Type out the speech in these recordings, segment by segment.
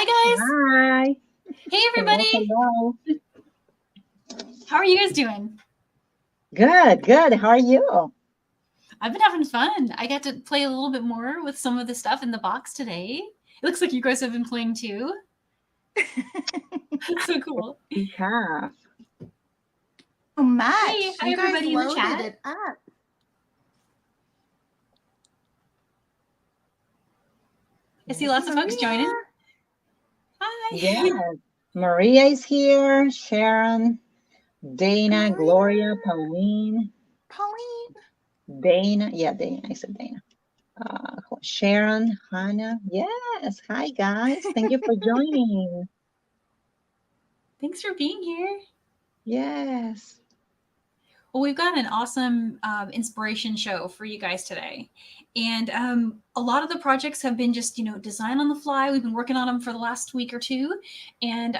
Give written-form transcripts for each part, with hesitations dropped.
Hi, guys. Hi. Hey, everybody. Hello. How are you guys doing? Good, good. How are you? I've been having fun. I got to play a little bit more with some of the stuff in the box today. It looks like you guys have been playing too. That's so cool. We have. So much. Hey, hi, everybody in the chat. It up. I see lots of folks joining. Hi. Yes. Maria is here. Sharon, Dana, Gloria, Pauline. Dana. Yeah, Dana. I said Dana. Sharon, Hannah. Yes. Hi, guys. Thank you for joining. Thanks for being here. Yes. Well, we've got an awesome inspiration show for you guys today. And a lot of the projects have been just, design on the fly. We've been working on them for the last week or two. And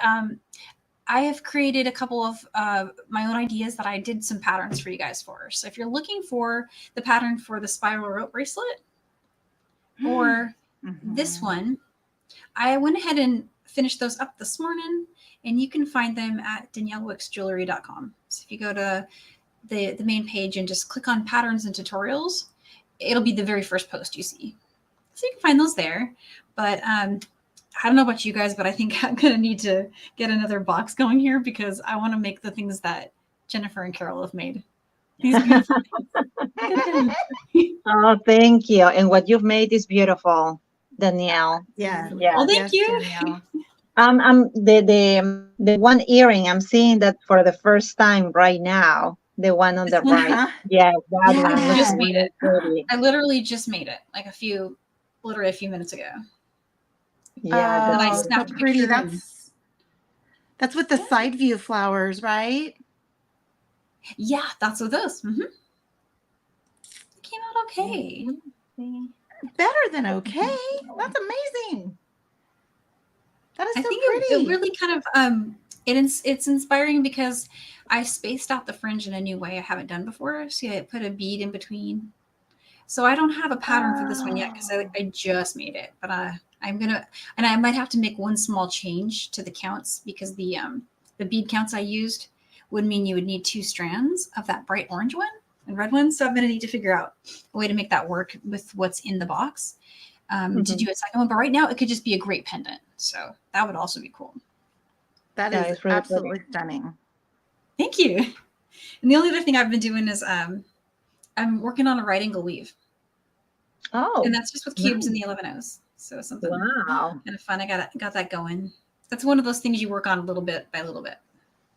I have created a couple of my own ideas that I did some patterns for you guys for. So if you're looking for the pattern for the spiral rope bracelet or this one, I went ahead and finished those up this morning. And you can find them at daniellewicksjewelry.com. So if you go to the main page and just click on patterns and tutorials, it'll be the very first post you see. So you can find those there. But I don't know about you guys, but I think I'm going to need to get another box going here because I want to make the things that Jennifer and Carol have made. These beautiful things. Oh, thank you. And what you've made is beautiful, Danielle. Yeah. Well, thank you. Danielle. The one earring, I'm seeing that for the first time right now. The one on the right. Yeah, that one. I just looks made it. pretty. I literally just made it like literally a few minutes ago. Yeah, And I so snapped a pretty. picture. That's with the side view flowers, right? Yeah, that's with those. It came out okay. Better than okay. That's amazing. That is I so think pretty. it really kind of it's inspiring because I spaced out the fringe in a new way I haven't done before. So I put a bead in between. So I don't have a pattern for this one yet because I just made it. But I'm gonna, and I might have to make one small change to the counts because the bead counts I used would mean you would need 2 strands of that bright orange one and red one. So I'm gonna need to figure out a way to make that work with what's in the box to do a second one. But right now it could just be a great pendant. So that would also be cool. That is really absolutely stunning. Thank you. And the only other thing I've been doing is I'm working on a right angle weave. Oh. And that's just with cubes and the 11 O's. So something kind of fun. I got that going. That's one of those things you work on little bit by little bit.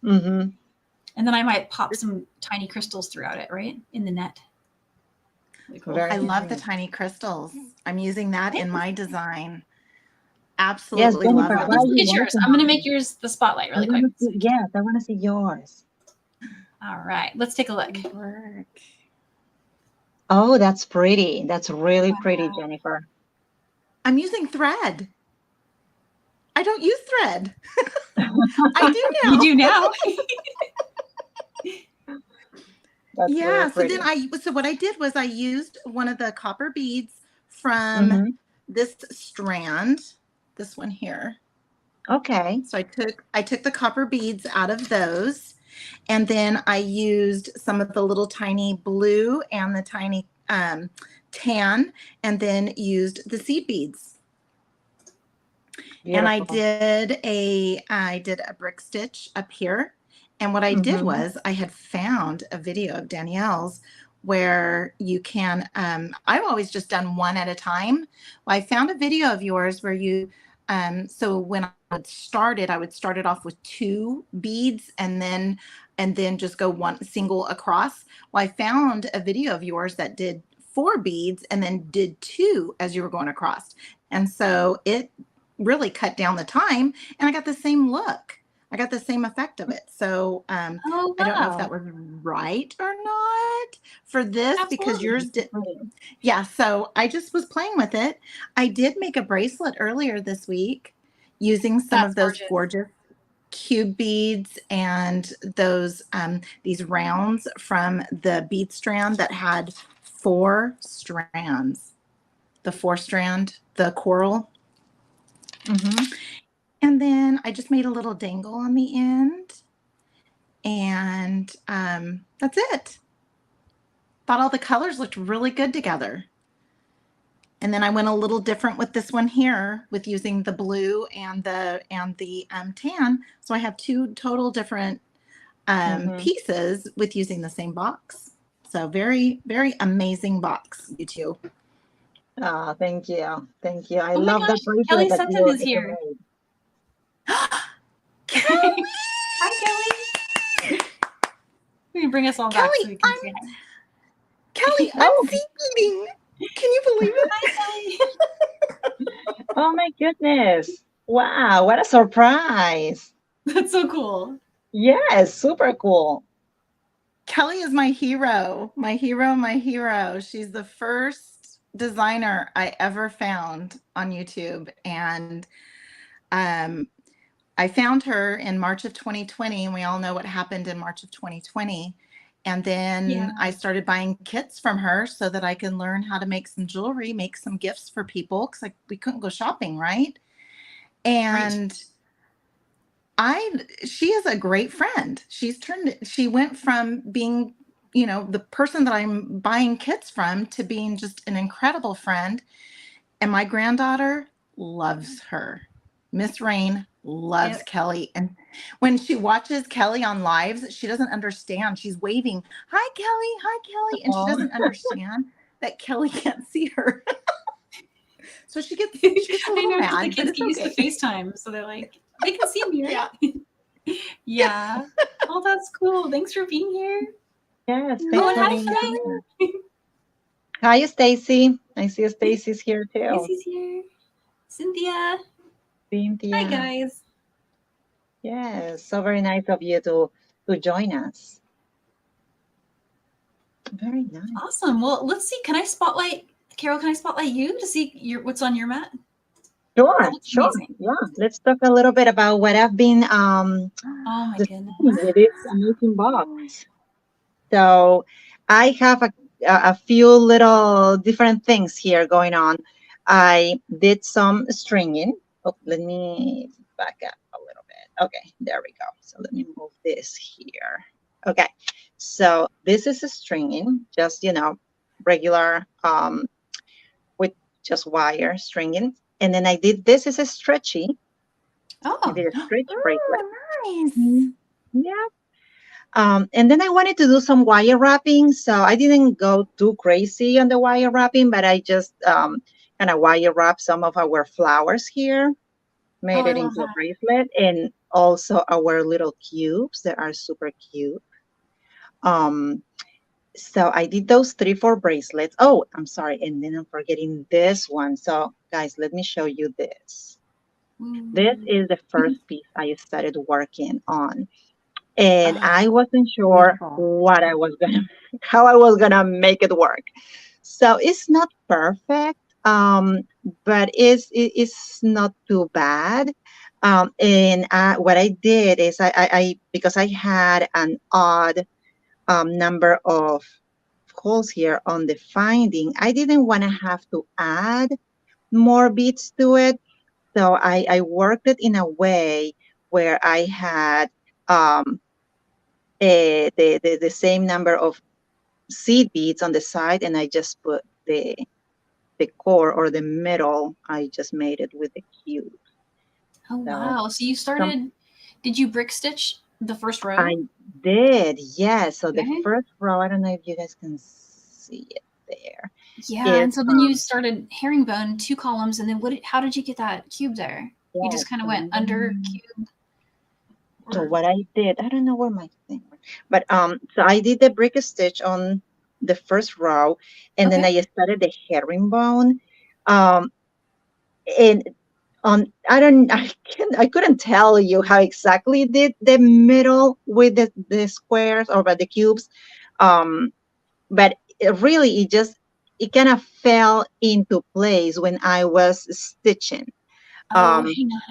Mm-hmm. And then I might pop some tiny crystals throughout it, right? In the net. Really cool. I love the tiny crystals. I'm using that in my design. Absolutely love it. Let's look at yours. I'm going to make yours the spotlight really quick. Yes, I want to see yours. All right, let's take a look. Oh, that's pretty. That's really pretty, Jennifer. I'm using thread. I don't use thread. I do now. You do now. Yeah. So then what I did was I used one of the copper beads from this strand, this one here. Okay. So I took the copper beads out of those, and then I used some of the little tiny blue and the tiny tan, and then used the seed beads. Beautiful. And I did a brick stitch up here. And what I did was I had found a video of Danielle's where you can, I've always just done one at a time. Well, I found a video of yours where you, so when I would start it off with 2 beads and then just go one single across. Well, I found a video of yours that did 4 beads and then did 2 as you were going across. And so it really cut down the time and I got the same look. I got the same effect of it. So I don't know if that was right or not for this. Absolutely. Because yours did. Yeah. So I just was playing with it. I did make a bracelet earlier this week using some of those gorgeous cube beads and those these rounds from the bead strand that had 4 strands. The 4 strand, the coral. And then I just made a little dangle on the end. And that's it. Thought all the colors looked really good together. And then I went a little different with this one here with using the blue and the tan. So I have two total different pieces with using the same box. So very, very amazing box, you two. Oh, thank you. Thank you. I Oh my love the gosh, bracelet Kelly that Sutton is you here. made. Kelly! Hi, Kelly. We can bring us all back so we can see her. Kelly, I'm seed beading. Can you believe it? Hi, Kelly. Oh my goodness. Wow, what a surprise. That's so cool. Yes, super cool. Kelly is my hero, my hero, my hero. She's the first designer I ever found on YouTube. And I found her in March of 2020, and we all know what happened in March of 2020. And then I started buying kits from her so that I can learn how to make some jewelry, make some gifts for people, because we couldn't go shopping, right? And she is a great friend. She went from being, the person that I'm buying kits from to being just an incredible friend. And my granddaughter loves her. Miss Rain loves Kelly. And when she watches Kelly on lives, she doesn't understand. She's waving, hi, Kelly. And she doesn't understand that Kelly can't see her. So she gets a little mad. The kids get used to FaceTime. So they're like, they can see me, right? Yeah. Oh, that's cool. Thanks for being here. Yes, Oh, and hi, Faye. Hi, Stacy. I see Stacy's here too. Stacy's here. Cynthia. Cynthia. Hi, guys. Yes, so very nice of you to join us. Very nice. Awesome. Well, let's see. Carol, can I spotlight you to see what's on your mat? Sure. Yeah. Let's talk a little bit about what I've been oh my goodness. with this amazing box. So I have a few little different things here going on. I did some stringing. Oh, let me back up a little bit. Okay, there we go. So let me move this here. Okay, so this is a stringing, just, regular with just wire stringing. And then I did this is a stretchy. Oh, I did a stretch bracelet. Nice. Yeah. And then I wanted to do some wire wrapping, so I didn't go too crazy on the wire wrapping, but I just kind of wire wrap some of our flowers here, made it into a bracelet, and also our little cubes that are super cute. So I did those 3-4 bracelets. Oh, I'm sorry, and then I'm forgetting this one. So guys, let me show you this. This is the first piece I started working on. And I wasn't sure how I was gonna make it work. So it's not perfect, but it's not too bad. And what I did is I because I had an odd number of holes here on the finding, I didn't want to have to add more beads to it. So I worked it in a way where I had the same number of seed beads on the side, and I just put the core or the middle. I just made it with the cube. Oh, wow. So you started, did you brick stitch the first row? I did, yes. So the first row, I don't know if you guys can see it there. Yeah, and so then you started herringbone 2 columns, and then how did you get that cube there? You just kind of went under cube. So what I did, I don't know where my thing went, but so I did the brick stitch on the first row, and then I started the herringbone, and I couldn't tell you how exactly did the middle with the squares or by the cubes, but it kind of fell into place when I was stitching. Oh, hang on.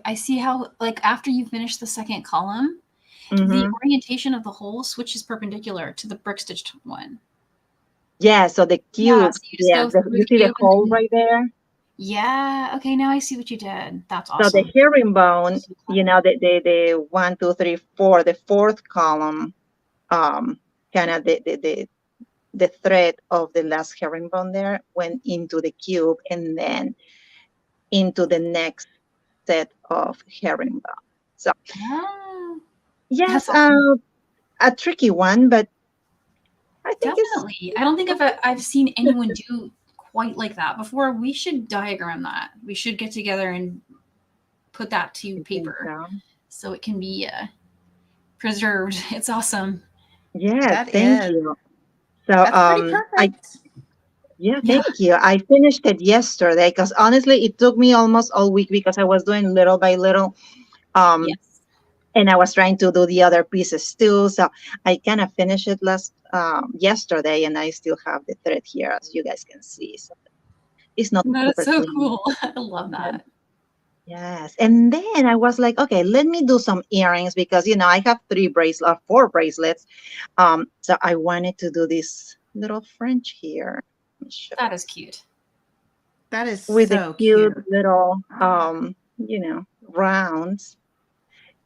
I see how, like, after you finish the second column, the orientation of the hole switches perpendicular to the brick stitched one. Yeah, so the cube, you see the hole right there? Yeah. Okay. Now I see what you did. That's So the awesome. herringbone, So you clever. know, the 1, 2, 3, 4, the fourth column, kind of the thread of the last herringbone there went into the cube and then into the next set of herringbone. So Ah, yes, that's awesome. a tricky one, but I think it's Definitely. I don't think I've seen anyone do quite like that before. We should diagram that. We should get together and put that to I think paper so. so it can be preserved. It's awesome. Yes, That thank is. you. So That's pretty I perfect. yeah, Yeah. thank you. I finished it yesterday because honestly, it took me almost all week because I was doing little by little. Um, Yes. and I was trying to do the other pieces too. So I kind of finished it last yesterday, and I still have the thread here, as you guys can see. So it's not That is super so clean. cool. I love But that. yes, and then I was like, okay, let me do some earrings because I have 4 bracelets. So I wanted to do this little French here. Let me show That is cute. That is with the so cute cute. little rounds.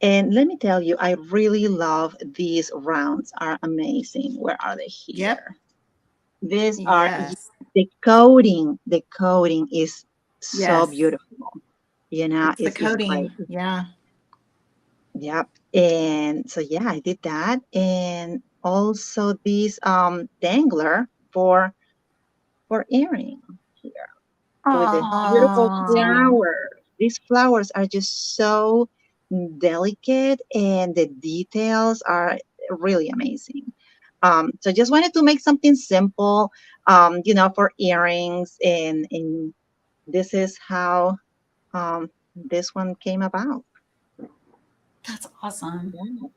And let me tell you, I really love these rounds. Are amazing. Where are they Yep. here? These are Yes. the coding. The coding is so Yes. beautiful. It's the It's great. coating. Yeah. Yep. And so yeah, I did that. And also this dangler for earring here with the That's beautiful cool too. Oh. flowers. These flowers are just so delicate and the details are really amazing. So just wanted to make something simple, for earrings, and this is how this one came about. That's awesome. Yeah.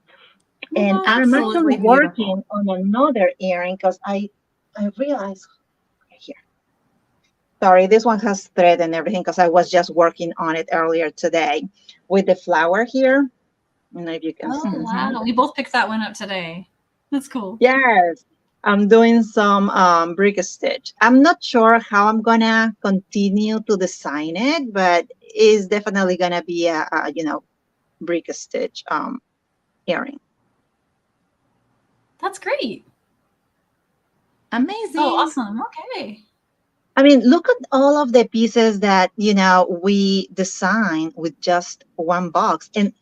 And Well, I'm actually Absolutely beautiful. working on another earring because I realized here. Sorry, this one has thread and everything because I was just working on it earlier today with the flower here. I don't know if you can oh see Hmm. wow. that. We both picked that one up today. That's cool. Yes, I'm doing some brick stitch. I'm not sure how I'm gonna continue to design it, but it's definitely gonna be a brick stitch earring. That's great. Oh, Amazing. awesome. Okay. I mean, look at all of the pieces that we design with just one box, and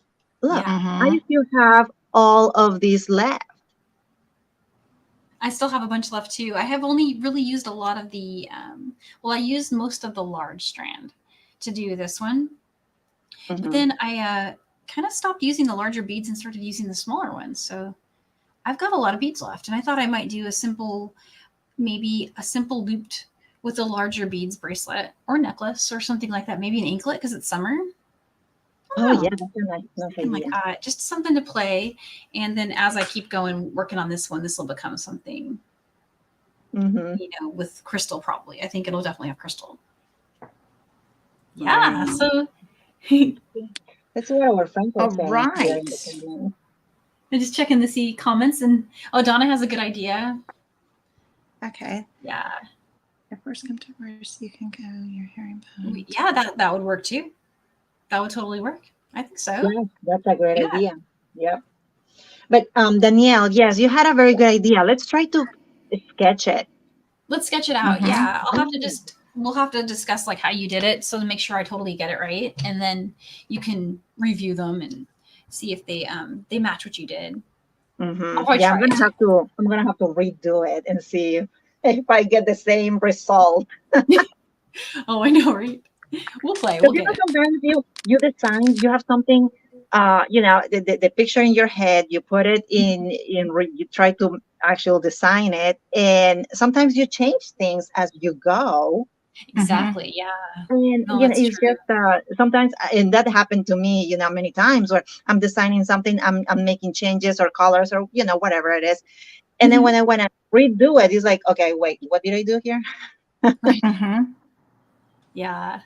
look, Yeah. I Hmm. still have all of these left. I still have a bunch left too. I have only really used a lot of the, well, I used most of the large strand to do this one. But Hmm. then I kind of stopped using the larger beads and started using the smaller ones. So I've got a lot of beads left. And I thought I might do maybe a simple looped with a larger beads bracelet or necklace or something like that. Maybe an anklet because it's summer. I Oh don't yeah, know. that's a nice Something like idea. that. Just something to play. And then as I keep going, working on this one, this will become something, Hmm. with crystal probably. I think it'll definitely have crystal. Yeah. Right. So I'm That's what our friends are All saying here in right. the comments. just checking to see comments. And oh, Donna has a good idea. Okay. Yeah. If worst come to worst, you can go your herringbone. Yeah, that would work too. That would totally work. I think so. Yes, that's a great Yeah. idea. Yep. But Danielle, yes, you had a very good idea. Let's try to sketch it. Let's sketch it out. Hmm. Yeah. We'll have to discuss like how you did it so to make sure I totally get it right. And then you can review them and see if they match what you did. I'll probably Yeah, try it too. I'm gonna have to redo it and see if I get the same result. Oh, I know, right? We'll play. Because We'll get it. sometimes you design, you have something, the picture in your head, you put it you try to actually design it, and sometimes you change things as you go. Hmm. Exactly. Yeah. And No, that's it's true. just sometimes, and that happened to me, many times where I'm designing something, I'm making changes or colors or whatever it is, and then Hmm. when I want to redo it, it's like, okay, wait, what did I do here? Right. Hmm. Yeah.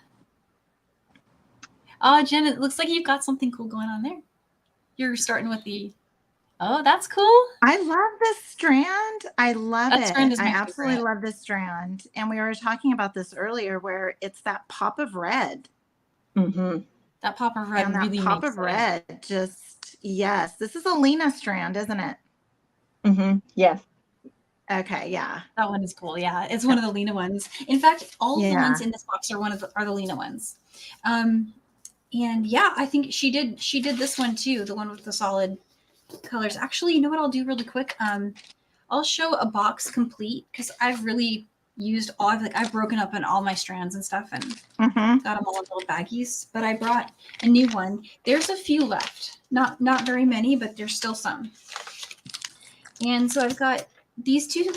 Jen, it looks like you've got something cool going on there. You're starting with the Oh, that's cool. I love this strand. I love That strand it. is I my absolutely favorite. love this strand. And we were talking about this earlier where it's that pop of red. Mm-hmm. That pop of And red that really pop makes of it. red just, yes. This is a Lena strand, isn't it? Mm-hmm. Yes. Okay, yeah. That one is cool. Yeah, it's one of the Lena ones. In fact, all of the Yeah. ones in this box are the Lena ones. And yeah, I think she did this one too, the one with the solid colors. Actually, you know what I'll do really quick? I'll show a box complete because I've really used I've broken up in all my strands and stuff and Mm-hmm. got them all in little baggies. But I brought a new one. There's a few left, not very many, but there's still some. And so I've got these two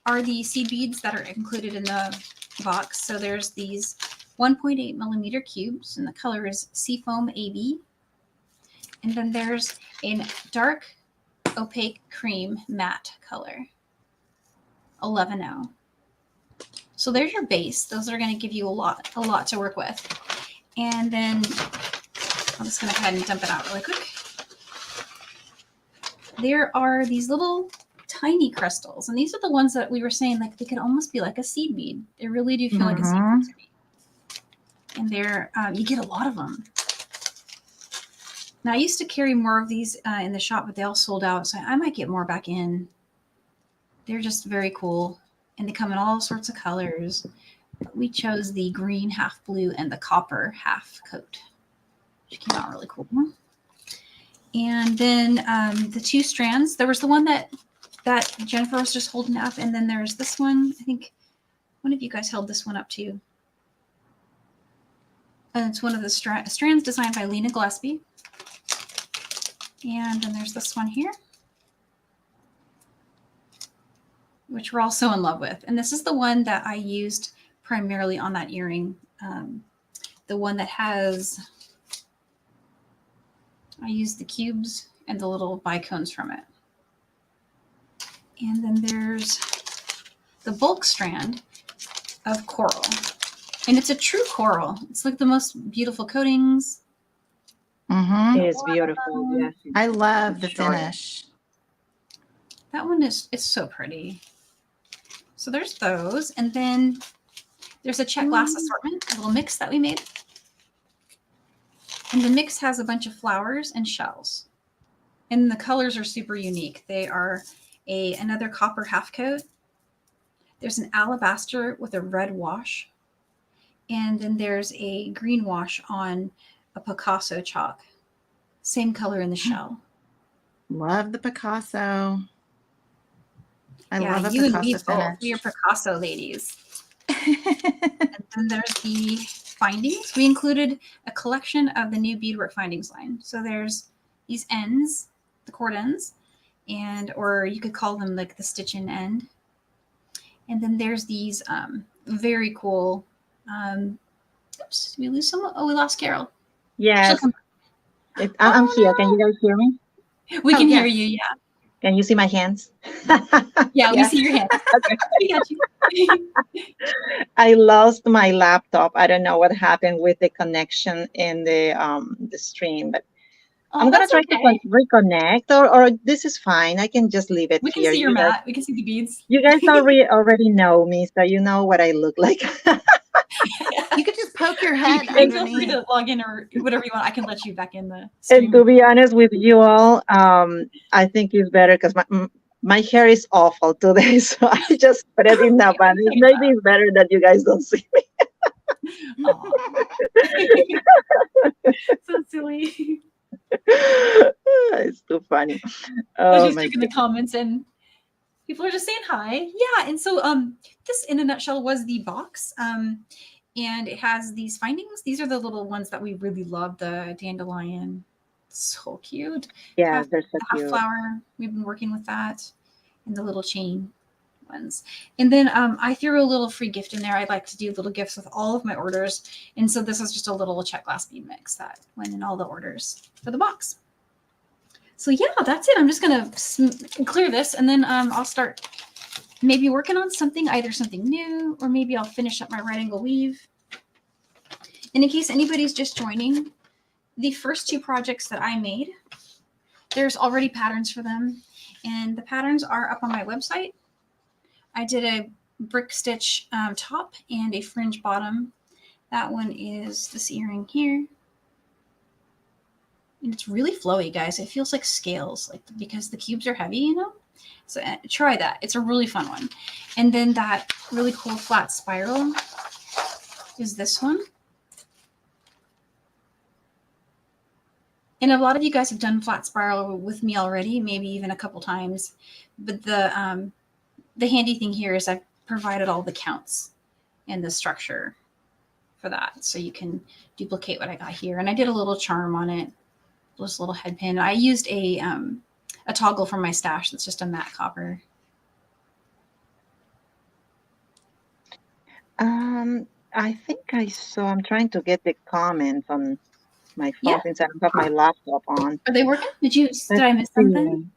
are the seed beads that are included in the box. So there's these 1.8 millimeter cubes, and the color is Seafoam AB. And then there's a dark opaque cream matte color, 11O. So there's your base. Those are going to give you a lot to work with. And then I'm just going to go ahead and dump it out really quick. There are these little tiny crystals, and these are the ones that we were saying like they could almost be like a seed bead. They really do feel like a seed bead to me. And they're you get a lot of them. Now I used to carry more of these in the shop, but they all sold out, so I might get more back in. They're just very cool, and they come in all sorts of colors. We chose the green half blue and the copper half coat, which came out really cool. And then the two strands, there was the one that Jennifer was just holding up, and then there's this one. I think one of you guys held this one up too. And it's one of the strands designed by Lena Gillespie. And then there's this one here, which we're all so in love with. And this is the one that I used primarily on that earring. The one that has, I used the cubes and the little bicones from it. And then there's the bulk strand of coral. And it's a true coral. It's like the most beautiful coatings. Mm-hmm. It is beautiful. Yes. I love the Sure. finish. That one is so pretty. So there's those. And then there's a check glass assortment, a little mix that we made. And the mix has a bunch of flowers and shells. And the colors are super unique. They are another copper half coat. There's an alabaster with a red wash. And then there's a green wash on a Picasso chalk. Same color in the shell. Love the Picasso. I love a you Picasso and me both. finish. We are Picasso ladies. And then there's the findings. We included a collection of the new beadwork findings line. So there's these ends, the cord ends, or you could call them like the stitch in end. And then there's these very cool. Oops, did we lose someone? Oh, we lost Carol. Yes. I'm Oh, here. no. Can you guys hear me? We can hear yes. you. Yeah. Can you see my hands? Yeah, we Yes. see your hands. Okay. We got you. I lost my laptop. I don't know what happened with the connection in the stream, but I'm gonna That's try okay. to reconnect, or this is fine. I can just leave it We can here. see your You guys, mat. We can see the beads. you guys already know me, so you know what I look like. You could just poke your You head can feel free underneath. to log in or whatever you want. I can let you back in the And stream. to be honest with you all, I think it's better because my hair is awful today, so I just put it in the bun. Maybe it's better that you guys don't see me. So silly. It's too funny. I was Oh just my checking the goodness. comments and people are just saying hi. Yeah, and so this in a nutshell was the box. And it has these findings. These are the little ones that we really love, the dandelion. So cute. Yeah, they're so Half cute. flower. We've been working with that. And the little chain ones. And then I threw a little free gift in there. I like to do little gifts with all of my orders. And so this is just a little check glass bead mix that went in all the orders for the box. So yeah, that's it. I'm just going to clear this and then I'll start maybe working on something, either something new, or maybe I'll finish up my right angle weave. And in case anybody's just joining, the first two projects that I made there's already patterns for them, and the patterns are up on my website. I did a brick stitch top and a fringe bottom. That one is this earring here. And it's really flowy, guys. It feels like scales, like because the cubes are heavy, you know? So try that. It's a really fun one. And then that really cool flat spiral is this one. And a lot of you guys have done flat spiral with me already, maybe even a couple times. But the handy thing here is I've provided all the counts and the structure for that. So you can duplicate what I got here. And I did a little charm on it, just a little head pin. I used a toggle from my stash that's just a matte copper. I think I saw, I'm trying to get the comments on my phone since I don't have my laptop on. Are they working? Did I miss something?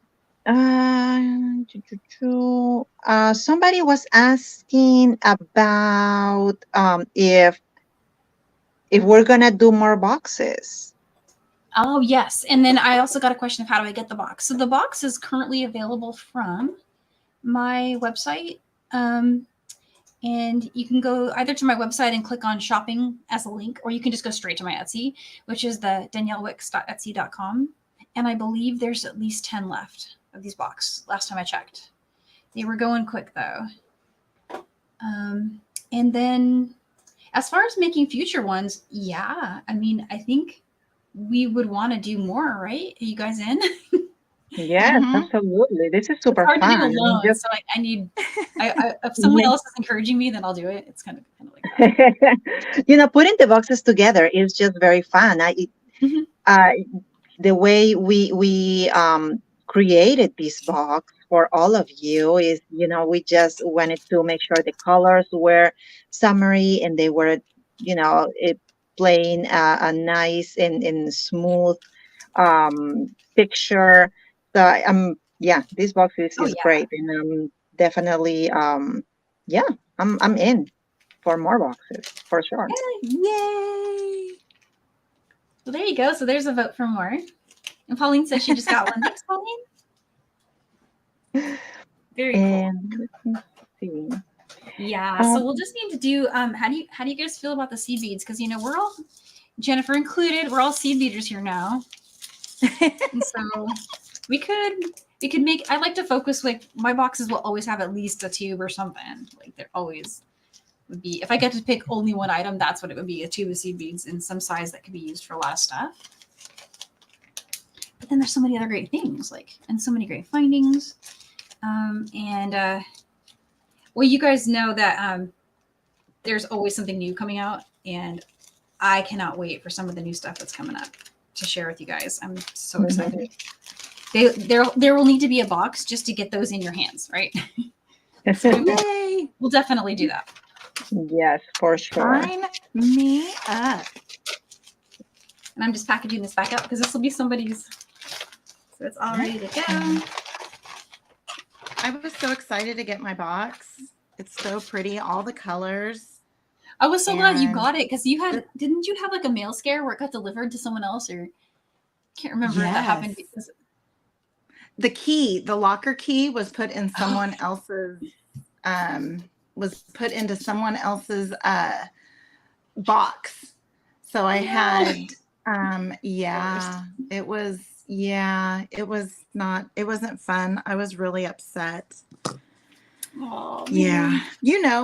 Somebody was asking about if we're gonna do more boxes. Oh, yes. And then I also got a question of how do I get the box? So the box is currently available from my website. And you can go either to my website and click on shopping as a link, or you can just go straight to my Etsy, which is the daniellewicks.etsy.com. And I believe there's at least 10 left of these boxes last time I checked. They were going quick though. And then as far as making future ones, yeah, I mean, I think we would want to do more, right? Are you guys in? Yes, absolutely. This is super hard fun. to do alone, so I need. If someone else is encouraging me, then I'll do it. It's kind of like that. Putting the boxes together is just very fun. The way we created this box for all of you is, we just wanted to make sure the colors were summery and they were, playing a nice and smooth picture. So this box is great, and I'm definitely I'm in for more boxes for sure. Yay! Well, there you go. So there's a vote for more. And Pauline says she just got one. Thanks, Pauline. Very cool. Let's see. Yeah. So we'll just need to do. How do you guys feel about the seed beads? Because we're all, Jennifer included, we're all seed beaders here now. And so we could make. I like to focus with my boxes. Will always have at least a tube or something. Like they're always would be. If I get to pick only one item, that's what it would be: a tube of seed beads in some size that could be used for a lot of stuff. But then there's so many other great things, and so many great findings. Well, you guys know that there's always something new coming out, and I cannot wait for some of the new stuff that's coming up to share with you guys. I'm so excited. There will need to be a box just to get those in your hands, right? So Yay! We'll definitely do that. Yes, for sure. Sign me up. And I'm just packaging this back up because this will be somebody's. So it's all ready to go. I was so excited to get my box. It's so pretty, all the colors. I was so glad you got it because didn't you have a mail scare where it got delivered to someone else, or can't remember if that happened. The locker key was put in someone else's box. So I had it wasn't fun. I was really upset. Oh, yeah.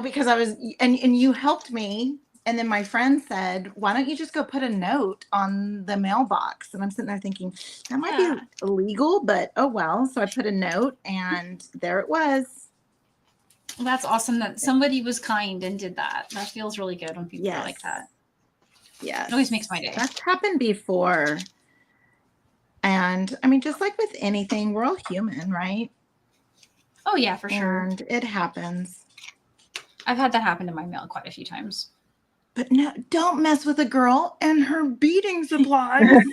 Because I was, and you helped me. And then my friend said, why don't you just go put a note on the mailbox? And I'm sitting there thinking, that might be illegal, but oh well. So I put a note and there it was. That's awesome that somebody was kind and did that. That feels really good when people are like that. Yes. It always makes my day. That's happened before. And I mean, just like with anything, we're all human, right? Oh yeah, for sure. And it happens. I've had that happen to my mail quite a few times. But no, don't mess with a girl and her beading supplies.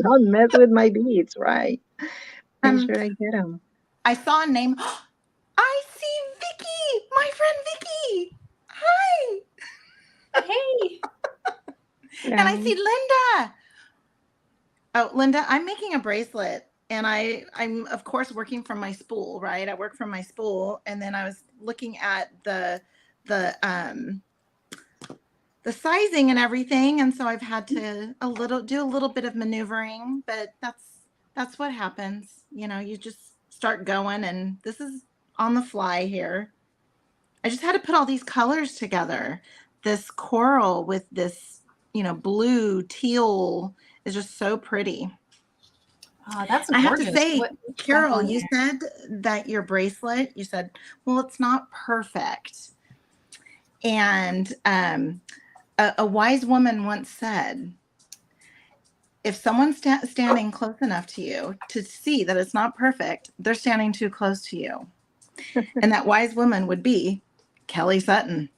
Don't mess with my beads, right? Make sure I get them. I saw a name. I see Vicky, my friend Vicky. Hi. Hey. And I see Linda. Oh, Linda, I'm making a bracelet, and I'm of course working from my spool, right? I work from my spool, and then I was looking at the the sizing and everything, and so I've had to do a little bit of maneuvering, but that's what happens. You know, you just start going, and this is on the fly here. I just had to put all these colors together. This coral with this, blue teal is just so pretty. That's I have to gorgeous. say, What stuff Carol, on you there? said that your bracelet, you said, well, it's not perfect. And a wise woman once said, if someone's standing close enough to you to see that it's not perfect, they're standing too close to you. And that wise woman would be Kelly Sutton.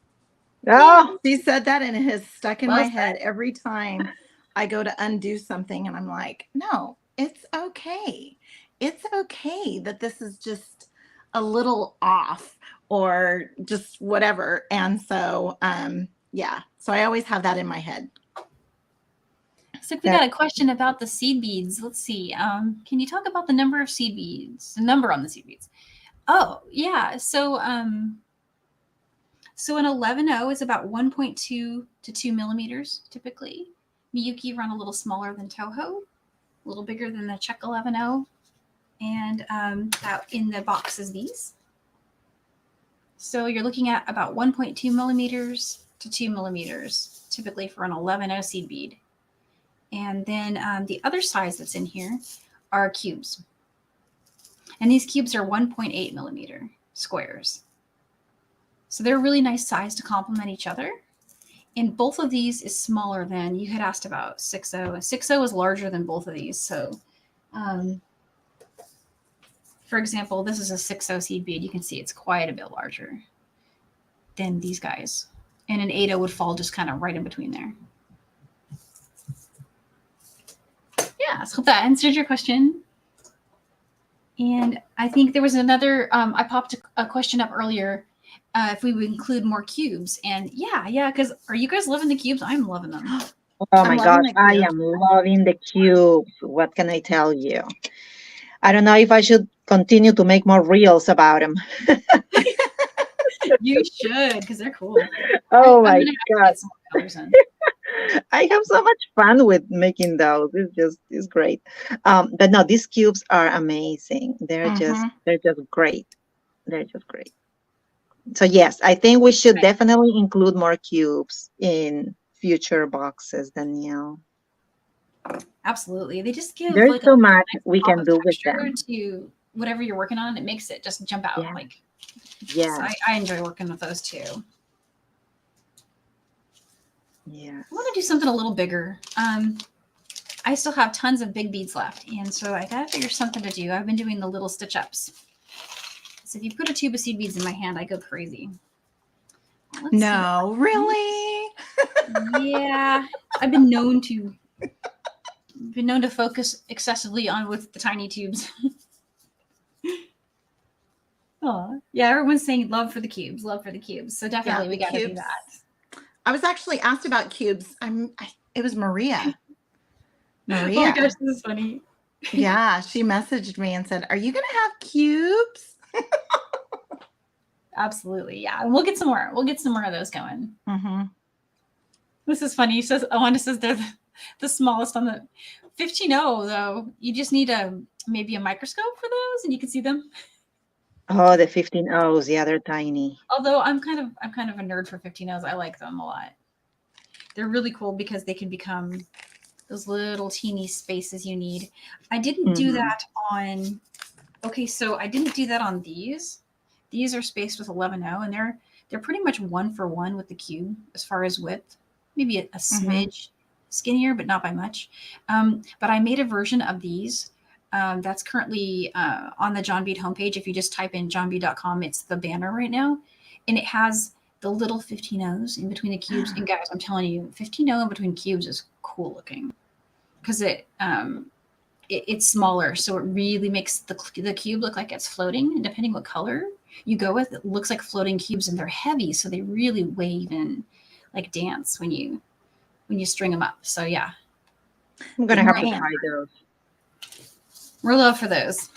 Oh, She said that, and it has stuck in Well my said. head every time I go to undo something, and I'm like, no, it's okay. It's okay that this is just a little off or just whatever. And so, yeah, so I always have that in my head. So we got a question about the seed beads. Let's see. Can you talk about the number of seed beads? The number on the seed beads. Oh, yeah. So an 11.0 is about 1.2 to 2 millimeters typically. Miyuki run a little smaller than Toho, a little bigger than the Czech 11.0, and that in the box is these. So you're looking at about 1.2 millimeters to 2 millimeters typically for an 11.0 seed bead. And then the other size that's in here are cubes. And these cubes are 1.8 millimeter squares. So they're a really nice size to complement each other. And both of these is smaller than you had asked about 6.0. 6.0 is larger than both of these. So for example, this is a 6.0 seed bead. You can see it's quite a bit larger than these guys. And an 8.0 would fall just kind of right in between there. Yeah, so hope that answered your question. And I think there was another, I popped a question up earlier, if we would include more cubes. And yeah, because are you guys loving the cubes? I'm loving them. oh my gosh, I am loving the cubes. What can I tell you? I don't know if I should continue to make more reels about them. You should, because they're cool. Oh I'm my gonna have to God. get some more colors in. I have so much fun with making those. It's great. But no, these cubes are amazing. They're just great. They're just great. So yes, I think we should definitely include more cubes in future boxes, Danielle. Absolutely. They just give There's like so a much nice we pop can of do with texture them. to whatever you're working on. It makes it just jump out. Yeah. Like, Yeah. so I enjoy working with those too. Yeah. I want to do something a little bigger. I still have tons of big beads left, and so I gotta figure something to do. I've been doing the little stitch ups. So if you put a tube of seed beads in my hand, I go crazy. No, really? Yeah, I've been known to focus excessively on with the tiny tubes. Oh, yeah, everyone's saying love for the cubes, love for the cubes. So definitely we got to do that. I was actually asked about cubes. It was Maria. Oh my gosh, this is funny. Yeah, she messaged me and said, "Are you going to have cubes?" Absolutely, yeah. And we'll get some more. We'll get some more of those going. Mm-hmm. This is funny. She says, Awanda says they're the smallest on the 15.0 though. You just need maybe a microscope for those, and you can see them. Oh, the 15.0s. Yeah, they're tiny. Although I'm kind of a nerd for 15.0s. I like them a lot. They're really cool because they can become those little teeny spaces you need. I didn't do that on. Okay, so I didn't do that on these. These are spaced with 11.0, and they're pretty much 1-for-1 with the cube as far as width. Maybe a smidge skinnier, but not by much. But I made a version of these that's currently on the John Bead homepage. If you just type in johnbead.com, it's the banner right now. And it has the little 15.0s in between the cubes. And guys, I'm telling you, 15.0 in between cubes is cool looking because it's smaller. So it really makes the cube look like it's floating. And depending what color you go with, it looks like floating cubes, and they're heavy. So they really wave and like dance when you string them up. So yeah. I'm gonna have to Man. try those. We're love for those.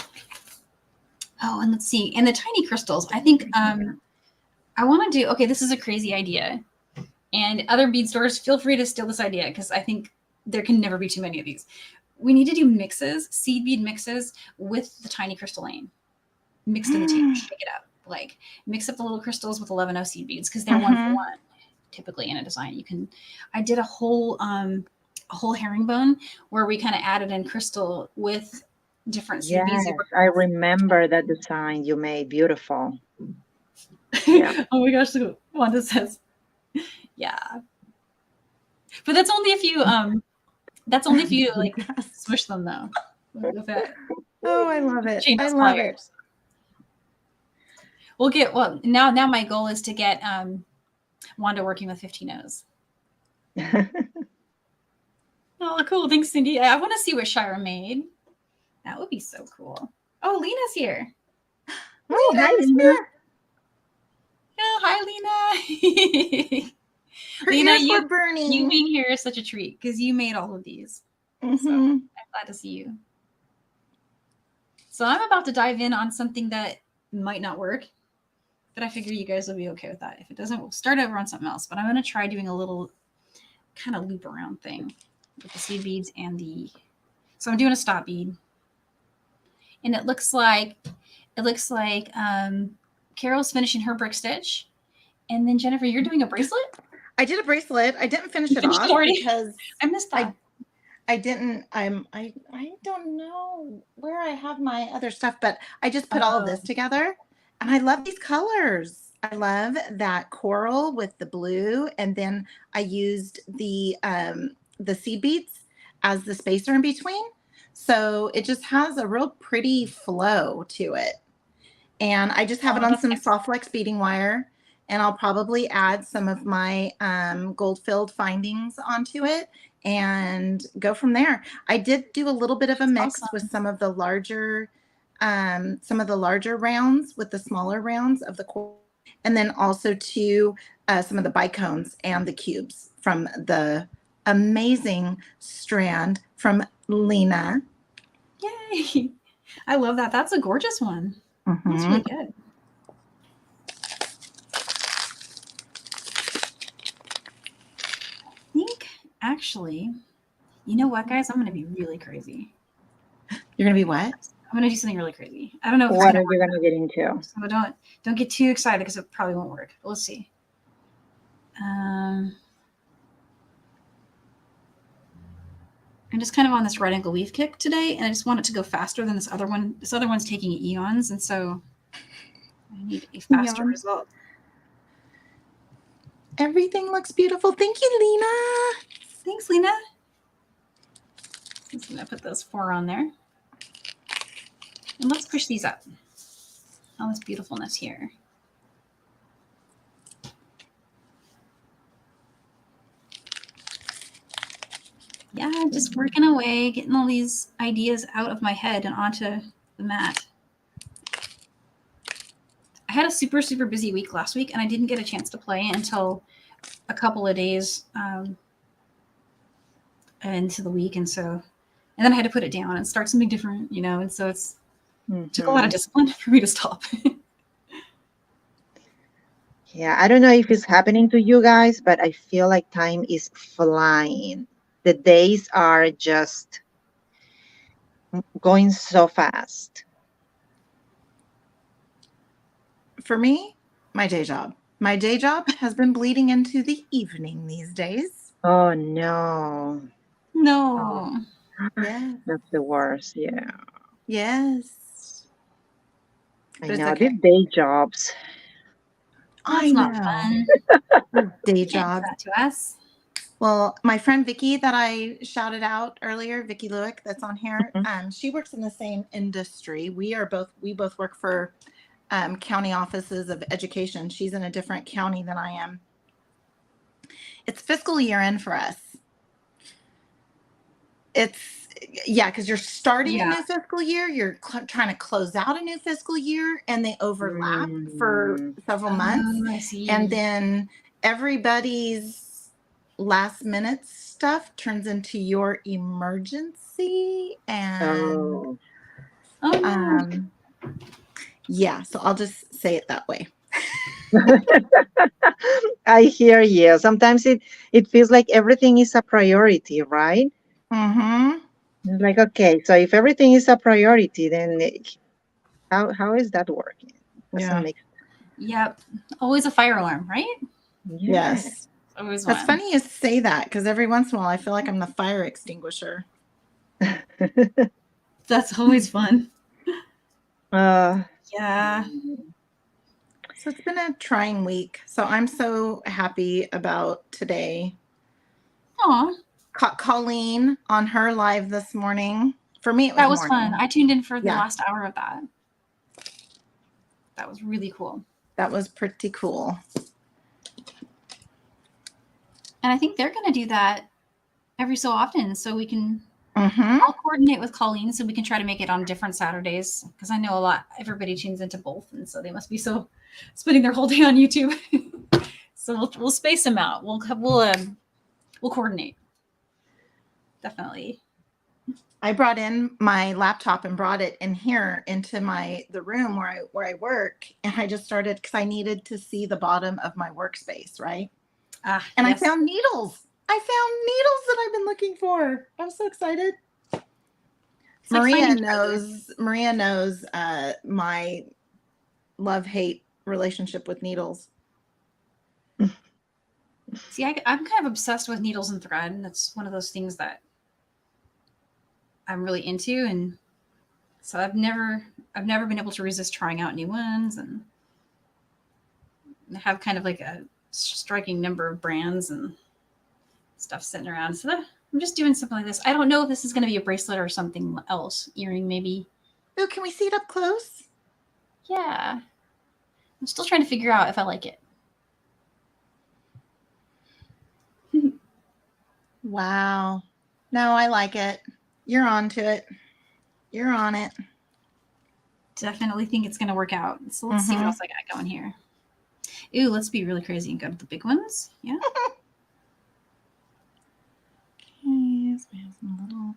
Oh, and let's see. And the tiny crystals. I think I want to do. Okay, this is a crazy idea. And other bead stores, feel free to steal this idea because I think there can never be too many of these. We need to do mixes, seed bead mixes with the tiny crystalline mixed in the tin. Shake it up. Like mix up the little crystals with 11 seed beads because they're 1 for 1 typically in a design. You can. I did a whole herringbone where we kind of added in crystal with different seed Yes, beads. I remember that design you made. Beautiful. Yeah. Oh my gosh, Wanda says, yeah. But that's only if you like smush them though. With that. Oh, I love it. Chain I love pliers. We'll get now my goal is to get Wanda working with 15 O's. Oh, cool. Thanks, Cindy. I want to see what Shira made. That would be so cool. Oh, Lena's here. Oh, hi, Lena. Oh, hi, Lena. Her Lena, ears were burning. You being here is such a treat because you made all of these. So I'm glad to see you. So I'm about to dive in on something that might not work, but I figure you guys will be okay with that. If it doesn't, we'll start over on something else. But I'm going to try doing a little kind of loop around thing with the seed beads and so I'm doing a stop bead. And it looks like Carol's finishing her brick stitch. And then Jennifer, you're doing a bracelet? I did a bracelet. I didn't finish it off because I missed that. I didn't. I don't know where I have my other stuff, but I just put all of this together, and I love these colors. I love that coral with the blue, and then I used the seed beads as the spacer in between, so it just has a real pretty flow to it. And I just have it on some soft flex beading wire. And I'll probably add some of my gold-filled findings onto it and go from there. I did do a little bit of a mix with some of the larger rounds with the smaller rounds of the coral, and then also to some of the bicones and the cubes from the amazing strand from Lena. Yay! I love that. That's a gorgeous one. That's really good. Actually, you know what, guys? I'm going to be really crazy. You're going to be what? I'm going to do something really crazy. I don't know. What are you going to get into? So don't get too excited because it probably won't work. But let's see. I'm just kind of on this right angle weave kick today, and I just want it to go faster than this other one. This other one's taking eons, and so I need a faster result. Everything looks beautiful. Thank you, Lena. Thanks, Lena. I'm just going to put those 4 on there. And let's push these up. All this beautifulness here. Yeah, just working away, getting all these ideas out of my head and onto the mat. I had a super, super busy week last week, and I didn't get a chance to play until a couple of days into the week. And then I had to put it down and start something different, and so it took a lot of discipline for me to stop. Yeah, I don't know if it's happening to you guys, but I feel like time is flying. The days are just going so fast. For me, my day job. My day job has been bleeding into the evening these days. Oh, no. No. Yeah. That's the worst, yeah. Yes. I know, these day jobs. That's not fun. Day job. To us. Well, my friend Vicki that I shouted out earlier, Vicki Lewick, that's on here, she works in the same industry. We both work for county offices of education. She's in a different county than I am. It's fiscal year end for us. Because you're starting a new fiscal year, you're trying to close out a new fiscal year, and they overlap for several months. I see. And then everybody's last minute stuff turns into your emergency. And Oh. Oh no. yeah, so I'll just say it that way. I hear you. Sometimes it feels like everything is a priority, right? Mm-hmm. It's like, okay, so if everything is a priority, then how is that working? Doesn't Yeah. make Yep. Always a fire alarm, right? sense. Yeah. Yes. Always That's one. funny you say that because every once in a while I feel like I'm the fire extinguisher. That's always fun. uh, Yeah. So it's been a trying week. So I'm so happy about today. Aw, Caught Colleen on her live this morning. For me, it was that was fun. morning. I tuned in for the Yeah, last hour of that. That was really cool. that was pretty cool. And I think they're going to do that every so often so we can. Mm-hmm. I'll coordinate with Colleen so we can try to make it on different Saturdays because I know everybody tunes into both, and so they must be so spending their whole day on YouTube. So we'll space them out. We'll coordinate. Definitely. I brought in my laptop and brought it in here into the room where I work, and I just started because I needed to see the bottom of my workspace, right? And Yes. I found needles. I found needles that I've been looking for. I'm so excited. It's like Maria finding treasure. knows my love-hate relationship with needles. See, I'm kind of obsessed with needles and thread, and that's one of those things that I'm really into, and so I've never been able to resist trying out new ones, and have kind of like a striking number of brands and stuff sitting around. So I'm just doing something like this. I don't know if this is going to be a bracelet or something else, earring maybe. Oh, can we see it up close? Yeah, I'm still trying to figure out if I like it. Wow. No, I like it. You're on to it. You're on it. Definitely think it's going to work out. So let's see what else I got going here. Ooh, let's be really crazy and go to the big ones. Yeah. Okay, so we have some little.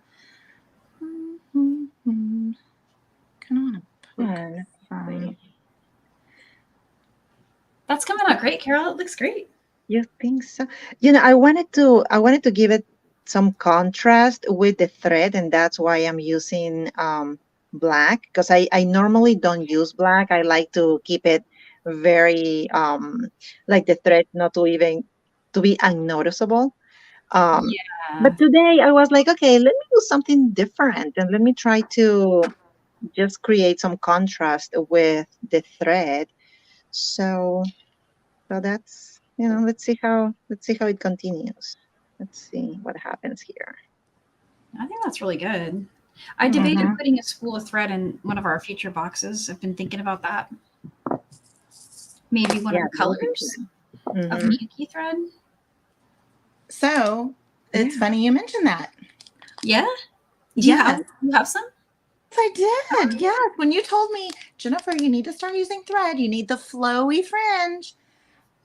Kind of want to poke some. That's coming out great, Carol. It looks great. You think so? I wanted to give it some contrast with the thread, and that's why I'm using black, because I normally don't use black. I like to keep it very like the thread not to be unnoticeable. Yeah. But today I was like, okay, let me do something different and let me try to just create some contrast with the thread. So that's, let's see how it continues. Let's see what happens here. I think that's really good. I debated putting a spool of thread in one of our future boxes. I've been thinking about that. Maybe one of the colors of Miyuki thread. So it's funny you mentioned that. Yeah? Do you have some? Yes, I did. Yes. When you told me, Jennifer, you need to start using thread. You need the flowy fringe.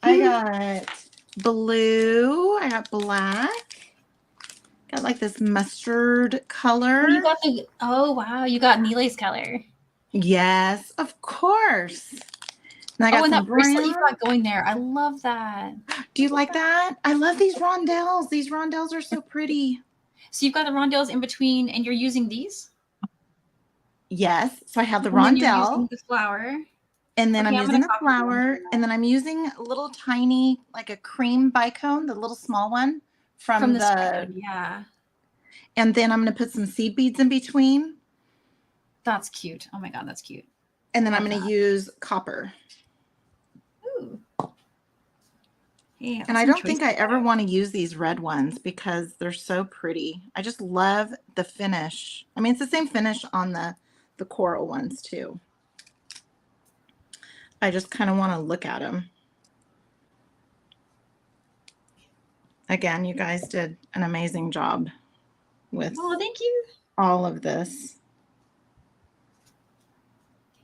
I got blue. I got black. Got like this mustard color. Oh wow, you got Mile's color. Yes, of course. And I got and that bracelet you got going there. I love that. Do you like that? I love these rondelles. These rondelles are so pretty. So you've got the rondelles in between, and you're using these? Yes. So I have the rondelle. You're using the flower. And then I'm using the flower. And then I'm using a little tiny, like a cream bicone, the little small one from the side, yeah. And then I'm going to put some seed beads in between. That's cute. Oh my God, that's cute. And then I'm going to use copper. Ooh. Yeah, and I don't think I ever want to use these red ones because they're so pretty. I just love the finish. I mean, it's the same finish on the coral ones too. I just kind of want to look at them. Again, you guys did an amazing job with thank you. All of this.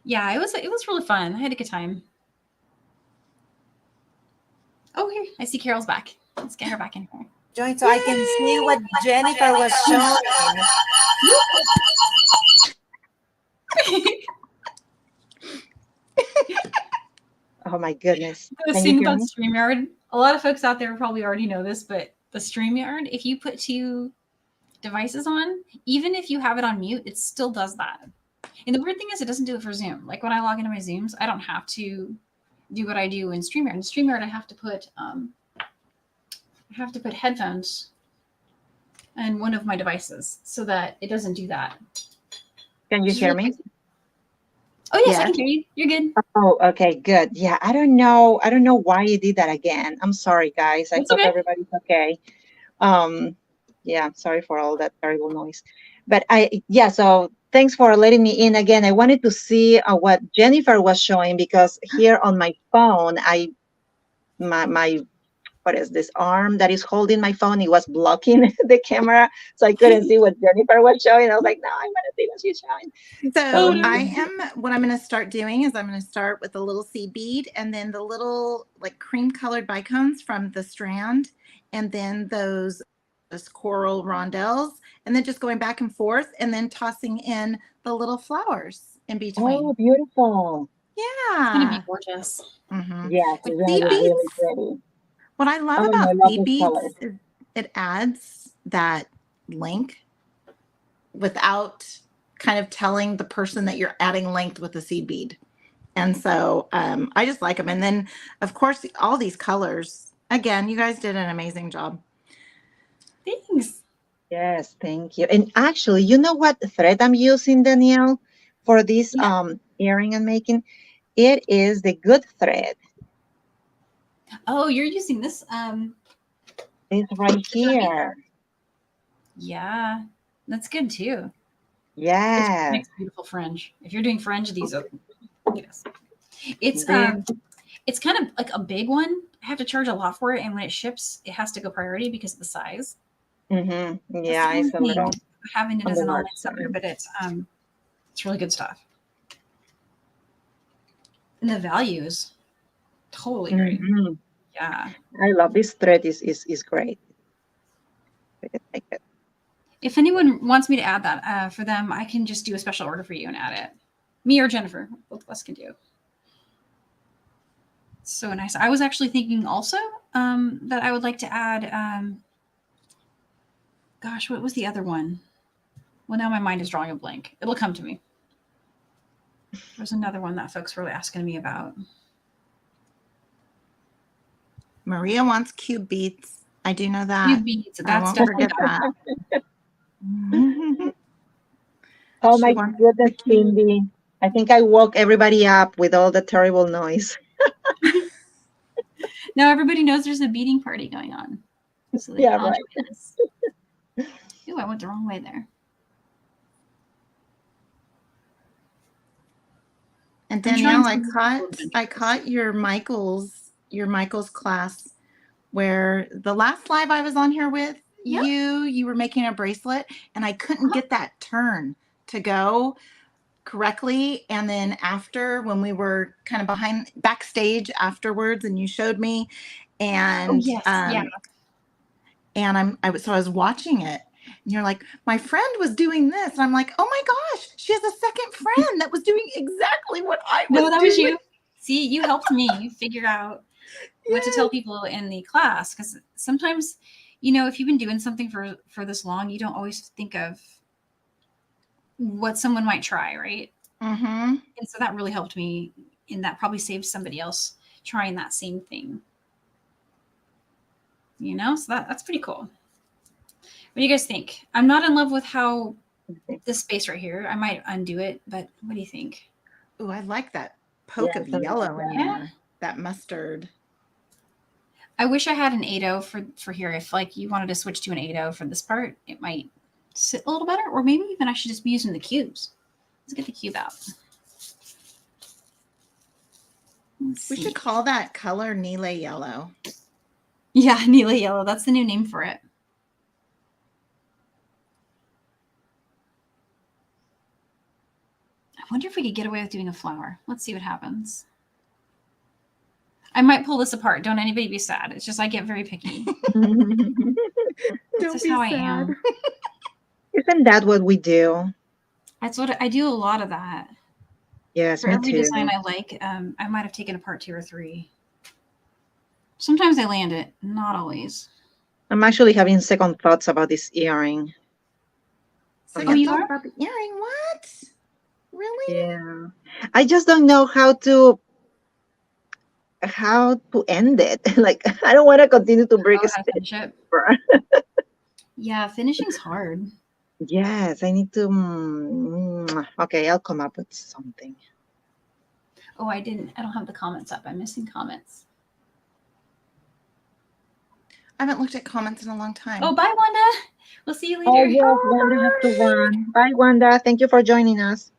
Yeah, it was really fun. I had a good time. Oh, here, I see Carol's back. Let's get her back in here. join so I can see what Jennifer was showing. Oh my goodness. The Can you thing hear about me? StreamYard, a lot of folks out there probably already know this, but the StreamYard, if you put two devices on, even if you have it on mute, it still does that. And the weird thing is it doesn't do it for Zoom. Like when I log into my Zooms, I don't have to do what I do in StreamYard. In StreamYard, I have to put headphones on one of my devices so that it doesn't do that. Can you hear me? Oh yes, I Yes. can hear you. You're good. Oh, okay, good. Yeah, I don't know. I don't know why you did that again. I'm sorry, guys. I It's hope okay. everybody's okay. Um, yeah, sorry for all that terrible noise. But yeah, so thanks for letting me in again. I wanted to see what Jennifer was showing because here on my phone, my what is this arm that is holding my phone? It was blocking the camera, so I couldn't see what Jennifer was showing. I was like, no, I want to see what she's showing. So Oh, no. what I'm going to start doing is I'm going to start with a little seed bead and then the little like cream colored bicones from the strand and then those coral rondelles and then just going back and forth and then tossing in the little flowers in Oh, between. beautiful. It's gonna be Yeah. gorgeous. Yes, With that seed is really beads, pretty. what I love Oh, and I about love seed this beads color. is it adds that length without kind of telling the person that you're adding length with the seed bead. And so I just like them. And then, of course, all these colors. Again, you guys did an amazing job. Thanks. Yes, thank you. And actually, you know what thread I'm using, Danielle, for this Yeah. earring I'm making? It is the good thread. Oh, you're using this. It's right here. Yeah, that's good too. It Yes. makes beautiful fringe. If you're doing fringe, these are yes. It's This, it's kind of like a big one. I have to charge a lot for it, and when it ships, it has to go priority because of the size. That's yeah, the only it's a thing. little Having it on as the an large online seller, side. but it's really good stuff. And the value is totally great. hmm Yeah. I love this thread. Is great. Like it. If anyone wants me to add that for them, I can just do a special order for you and add it. Me or Jennifer, both of us can do. So nice. I was actually thinking also that I would like to add. Gosh, what was the other one? Well, now my mind is drawing a blank. It'll come to me. There's another one that folks were asking me about. Maria wants cube beads. I do know that. Cube beads. I That's won't definitely forget that. Oh She my wants the goodness, cube. Cindy. I think I woke everybody up with all the terrible noise. Now everybody knows there's a beading party going on, so they can Yeah, all right. join us. Ooh, I went the wrong way there. And I'm trying Danielle, to I caught your Michael's class where the last live I was on here with Yeah. you were making a bracelet and I couldn't get that turn to go correctly. And then after when we were kind of behind backstage afterwards and you showed me Oh and yes. Yeah. and I was watching it and you're like, my friend was doing this. And I'm like, oh my gosh, she has a second friend that was doing exactly what I was No, that was doing. you. See, you helped me. You figure out what to tell people in the class because sometimes, if you've been doing something for this long, you don't always think of what someone might try, right? Mm-hmm. And so that really helped me, and that probably saved somebody else trying that same thing. So that's pretty cool. What do you guys think? I'm not in love with how this space right here. I might undo it, but what do you think? Oh, I like that poke Yeah, of something like yellow in that. there. That mustard. I wish I had an 8-0 for here. If like you wanted to switch to an 8-0 for this part, it might sit a little better. Or maybe even I should just be using the cubes. Let's get the cube out. We should call that color Nile yellow. Yeah, Neela yellow. That's the new name for it. I wonder if we could get away with doing a flower. Let's see what happens. I might pull this apart. Don't anybody be sad. It's just I get very picky. Don't That's just be how I sad. am. Isn't that what we do? That's what I do. A lot of that. Yes, For me every too. design I like, I might have taken apart 2 or 3. Sometimes I land it, not always. I'm actually having second thoughts about this earring. So Oh, you you thought are? about the earring? What? Really? Yeah. I just don't know how to end it. Like I don't want to continue to break Oh, a how to stitch. finish it? Yeah, finishing's hard. Yes, I need to. Okay, I'll come up with something. Oh, I don't have the comments up. I'm missing comments. I haven't looked at comments in a long time. Oh, bye, Wanda. We'll see you later. Oh yes, Wanda has to run. Bye, Wanda. Thank you for joining us.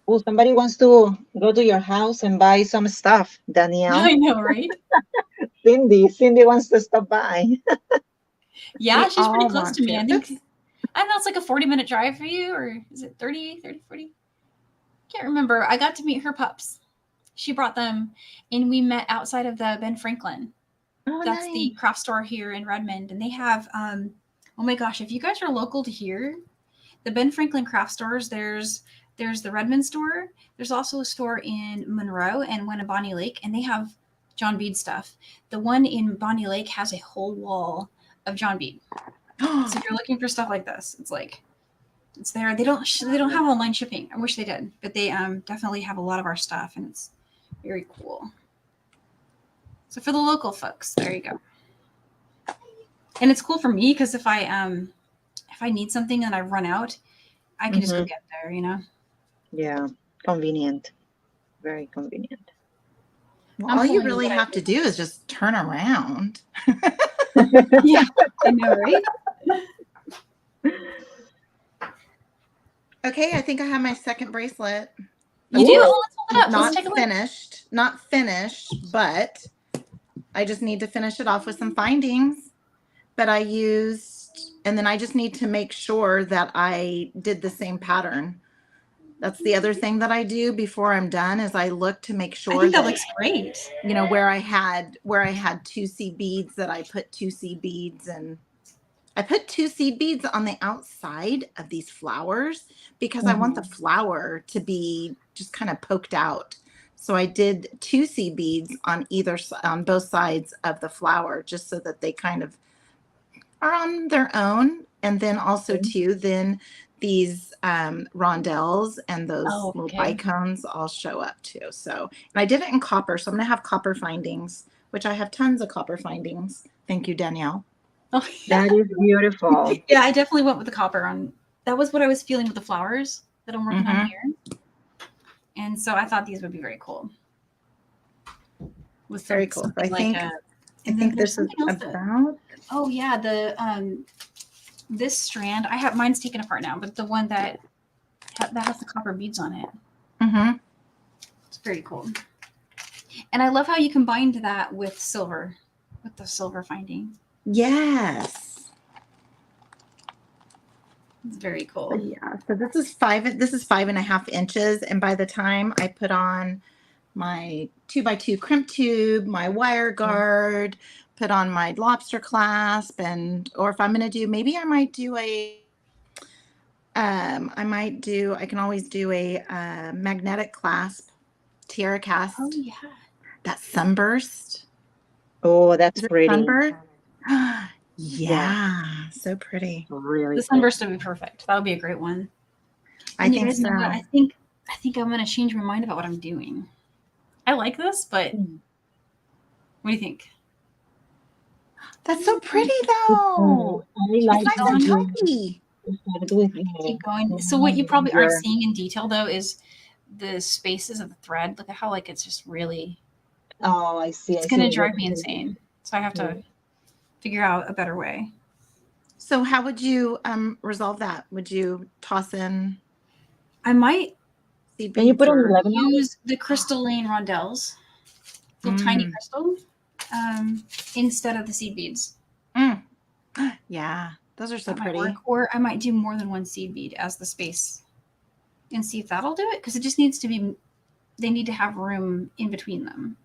Oh, somebody wants to go to your house and buy some stuff, Danielle. I know, right? Cindy wants to stop by. Yeah, We she's pretty all close want to me. to. I think, Oops. I don't know, it's like a 40-minute drive for you, or is it 30, 40? Can't remember. I got to meet her pups. She brought them, and we met outside of the Ben Franklin. Oh, That's nice. the craft store here in Redmond, and they have, oh my gosh, if you guys are local to here, the Ben Franklin craft stores, there's the Redmond store. There's also a store in Monroe and one in Bonnie Lake, and they have John Bead stuff. The one in Bonnie Lake has a whole wall of John Bead. So if you're looking for stuff like this, it's there. They don't have online shipping. I wish they did, but they definitely have a lot of our stuff, and it's very cool. So for the local folks, there you go. And it's cool for me because if I need something and I run out, I can just go get there, you know? Yeah, convenient. Very convenient. Well, all you really have to do is just turn around. Yeah, I know, right? Okay, I think I have my second bracelet. You do? Oh, let's hold it up. Not Let's take a look. finished. Not finished, but I just need to finish it off with some findings. But I used, and then I just need to make sure that I did the same pattern. That's the other thing that I do before I'm done is I look to make sure I think that looks great. You know, where I had 2C beads that I put 2C beads, and I put 2C beads on the outside of these flowers because I want the flower to be just kind of poked out. So I did 2C beads on both sides of the flower just so that they kind of are on their own. And then also too, then these rondelles and those little bicones all show up too. So, and I did it in copper. So I'm going to have copper findings, which I have tons of copper findings. Thank you, Danielle. Oh, that is beautiful. Yeah, I definitely went with the copper on. That was what I was feeling with the flowers that I'm working on here. And so I thought these would be very cool. With very cool. I think this is about. Oh yeah, the this strand mine's taken apart now, but the one that has the copper beads on it. It's very cool. And I love how you combined that with silver, with the silver finding. Yes. It's very cool. Yeah. So this is 5.5 inches. And by the time I put on my 2x2 crimp tube, my wire guard, put on my lobster clasp, or if I'm going to do, maybe I might do I can always do a magnetic clasp, tiara cast. Oh yeah. That sunburst. Oh, that's pretty. Sunburst? Yeah, so pretty. Really. The sunburst would be perfect. That would be a great one. I think so. I think I'm going to change my mind about what I'm doing. I like this, but what do you think? That's so pretty, though. I like it's nice and chunky. Keep going. So what you probably aren't seeing in detail, though, is the spaces of the thread. Look at how it's just really. Oh, I see. It's going to drive me insane. So I have to figure out a better way. So how would you resolve that? Would you toss in? I might. Can you put on use the crystalline rondelles, little tiny crystal, instead of the seed beads. Yeah, those are so pretty. Or I might do more than one seed bead as the space and see if that'll do it, because it just needs to be, they need to have room in between them.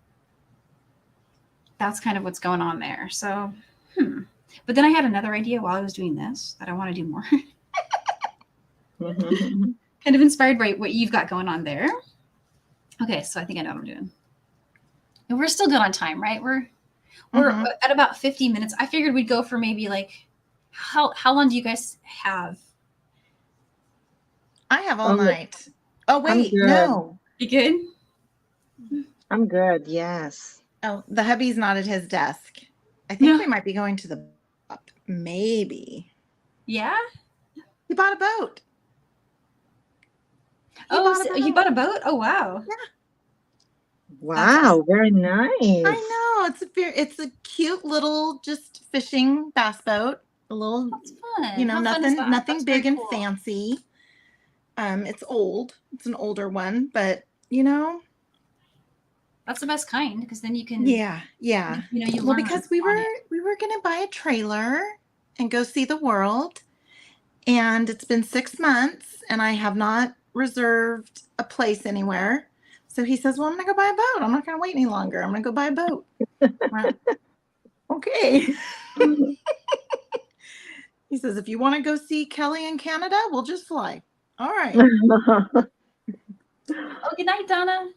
That's kind of what's going on there. So, But then I had another idea while I was doing this that I want to do more. Kind of inspired by what you've got going on there. Okay, so I think I know what I'm doing. And we're still good on time, right? We're at about 50 minutes. I figured we'd go for maybe like, how long do you guys have? I have all night. Oh, wait, no. You good? I'm good, yes. Oh, the hubby's not at his desk. I think we might be going to the maybe. Yeah? He bought a boat. You bought a boat? Oh, wow. Yeah. Wow, very nice. I know. It's a cute little just fishing bass boat. A little, That's fun. you know, nothing That's big and cool. fancy. It's old. It's an older one, but you know, that's the best kind, because then you can. Yeah. You know, Well, because we were gonna buy a trailer and go see the world, and it's been 6 months, and I have not reserved a place anywhere. So he says, "Well, I'm gonna go buy a boat. I'm not gonna wait any longer. I'm gonna go buy a boat." Okay. He says, "If you want to go see Kelly in Canada, we'll just fly." All right. Oh, good night, Donna.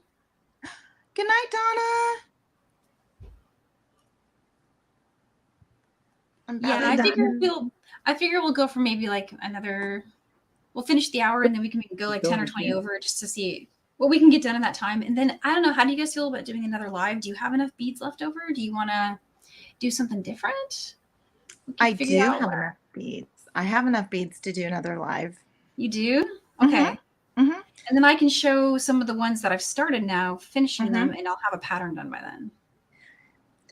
Good night, Donna. I figure we'll go for maybe like another. We'll finish the hour and then we can go like 10 or 20 over just to see what we can get done in that time. And then I don't know, how do you guys feel about doing another live? Do you have enough beads left over? Do you want to do something different? I do have enough beads. I have enough beads to do another live. You do? Okay. And then I can show some of the ones that I've started now, finishing them, and I'll have a pattern done by then.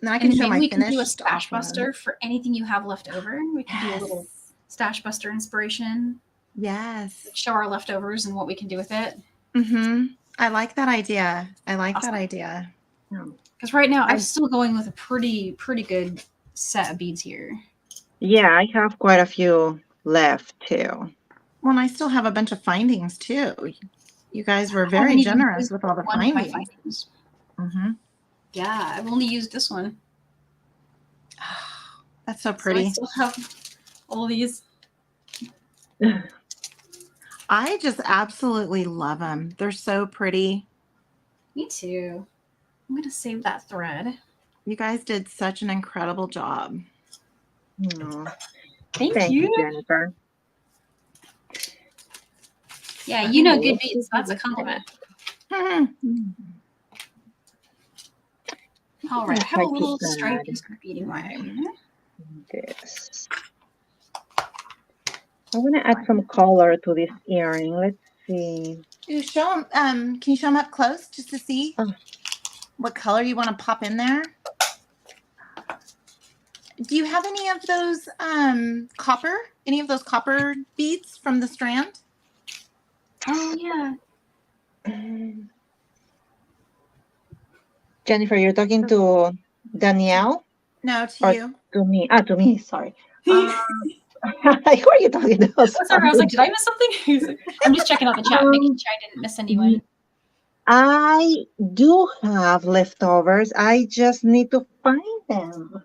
And I can show my we can finished do a stash buster for anything you have left over. We can do a little stash buster inspiration. Yes. Show our leftovers and what we can do with it. I like that idea. That idea. Because right now I'm still going with a pretty good set of beads here. Yeah, I have quite a few left too. Well, and I still have a bunch of findings too. You guys were very generous with all the findings. Yeah, I've only used this one. That's so pretty. So I still have all these. I just absolutely love them. They're so pretty. Me too. I'm going to save that thread. You guys did such an incredible job. Thank you, Jennifer. Yeah, you know good beads. That's a compliment. All right, I have a little striped beading wire. This. I want to add some color to this earring. Let's see. Show them. Can you show them up close just to see what color you want to pop in there? Do you have any of those copper? Any of those copper beads from the strand? Oh yeah. Jennifer, you're talking to Danielle? No, to you. To me. To me. Sorry. Who are you talking to? Sorry, I was like, did I miss something? I'm just checking out the chat, making sure I didn't miss anyone. I do have leftovers. I just need to find them.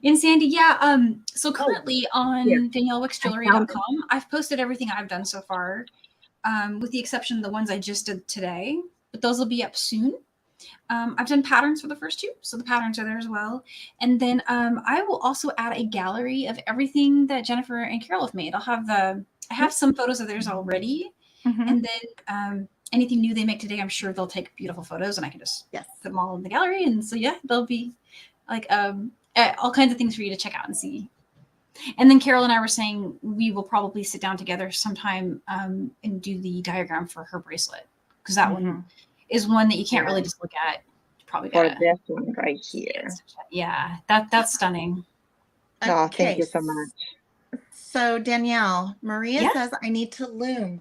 In Sandy, yeah. So currently on DanielleWicksJewelry.com, I've posted everything I've done so far, with the exception of the ones I just did today. But those will be up soon. I've done patterns for the first two, so the patterns are there as well. And then I will also add a gallery of everything that Jennifer and Carol have made. I have some photos of theirs already, and then anything new they make today, I'm sure they'll take beautiful photos, and I can just put them all in the gallery. And so yeah, there'll be like all kinds of things for you to check out and see. And then Carol and I were saying we will probably sit down together sometime and do the diagram for her bracelet, because that one is one that you can't really just look at. Probably for this one right here. Yeah, that's stunning. Oh, thank you so much. So Danielle, Maria says I need to loom,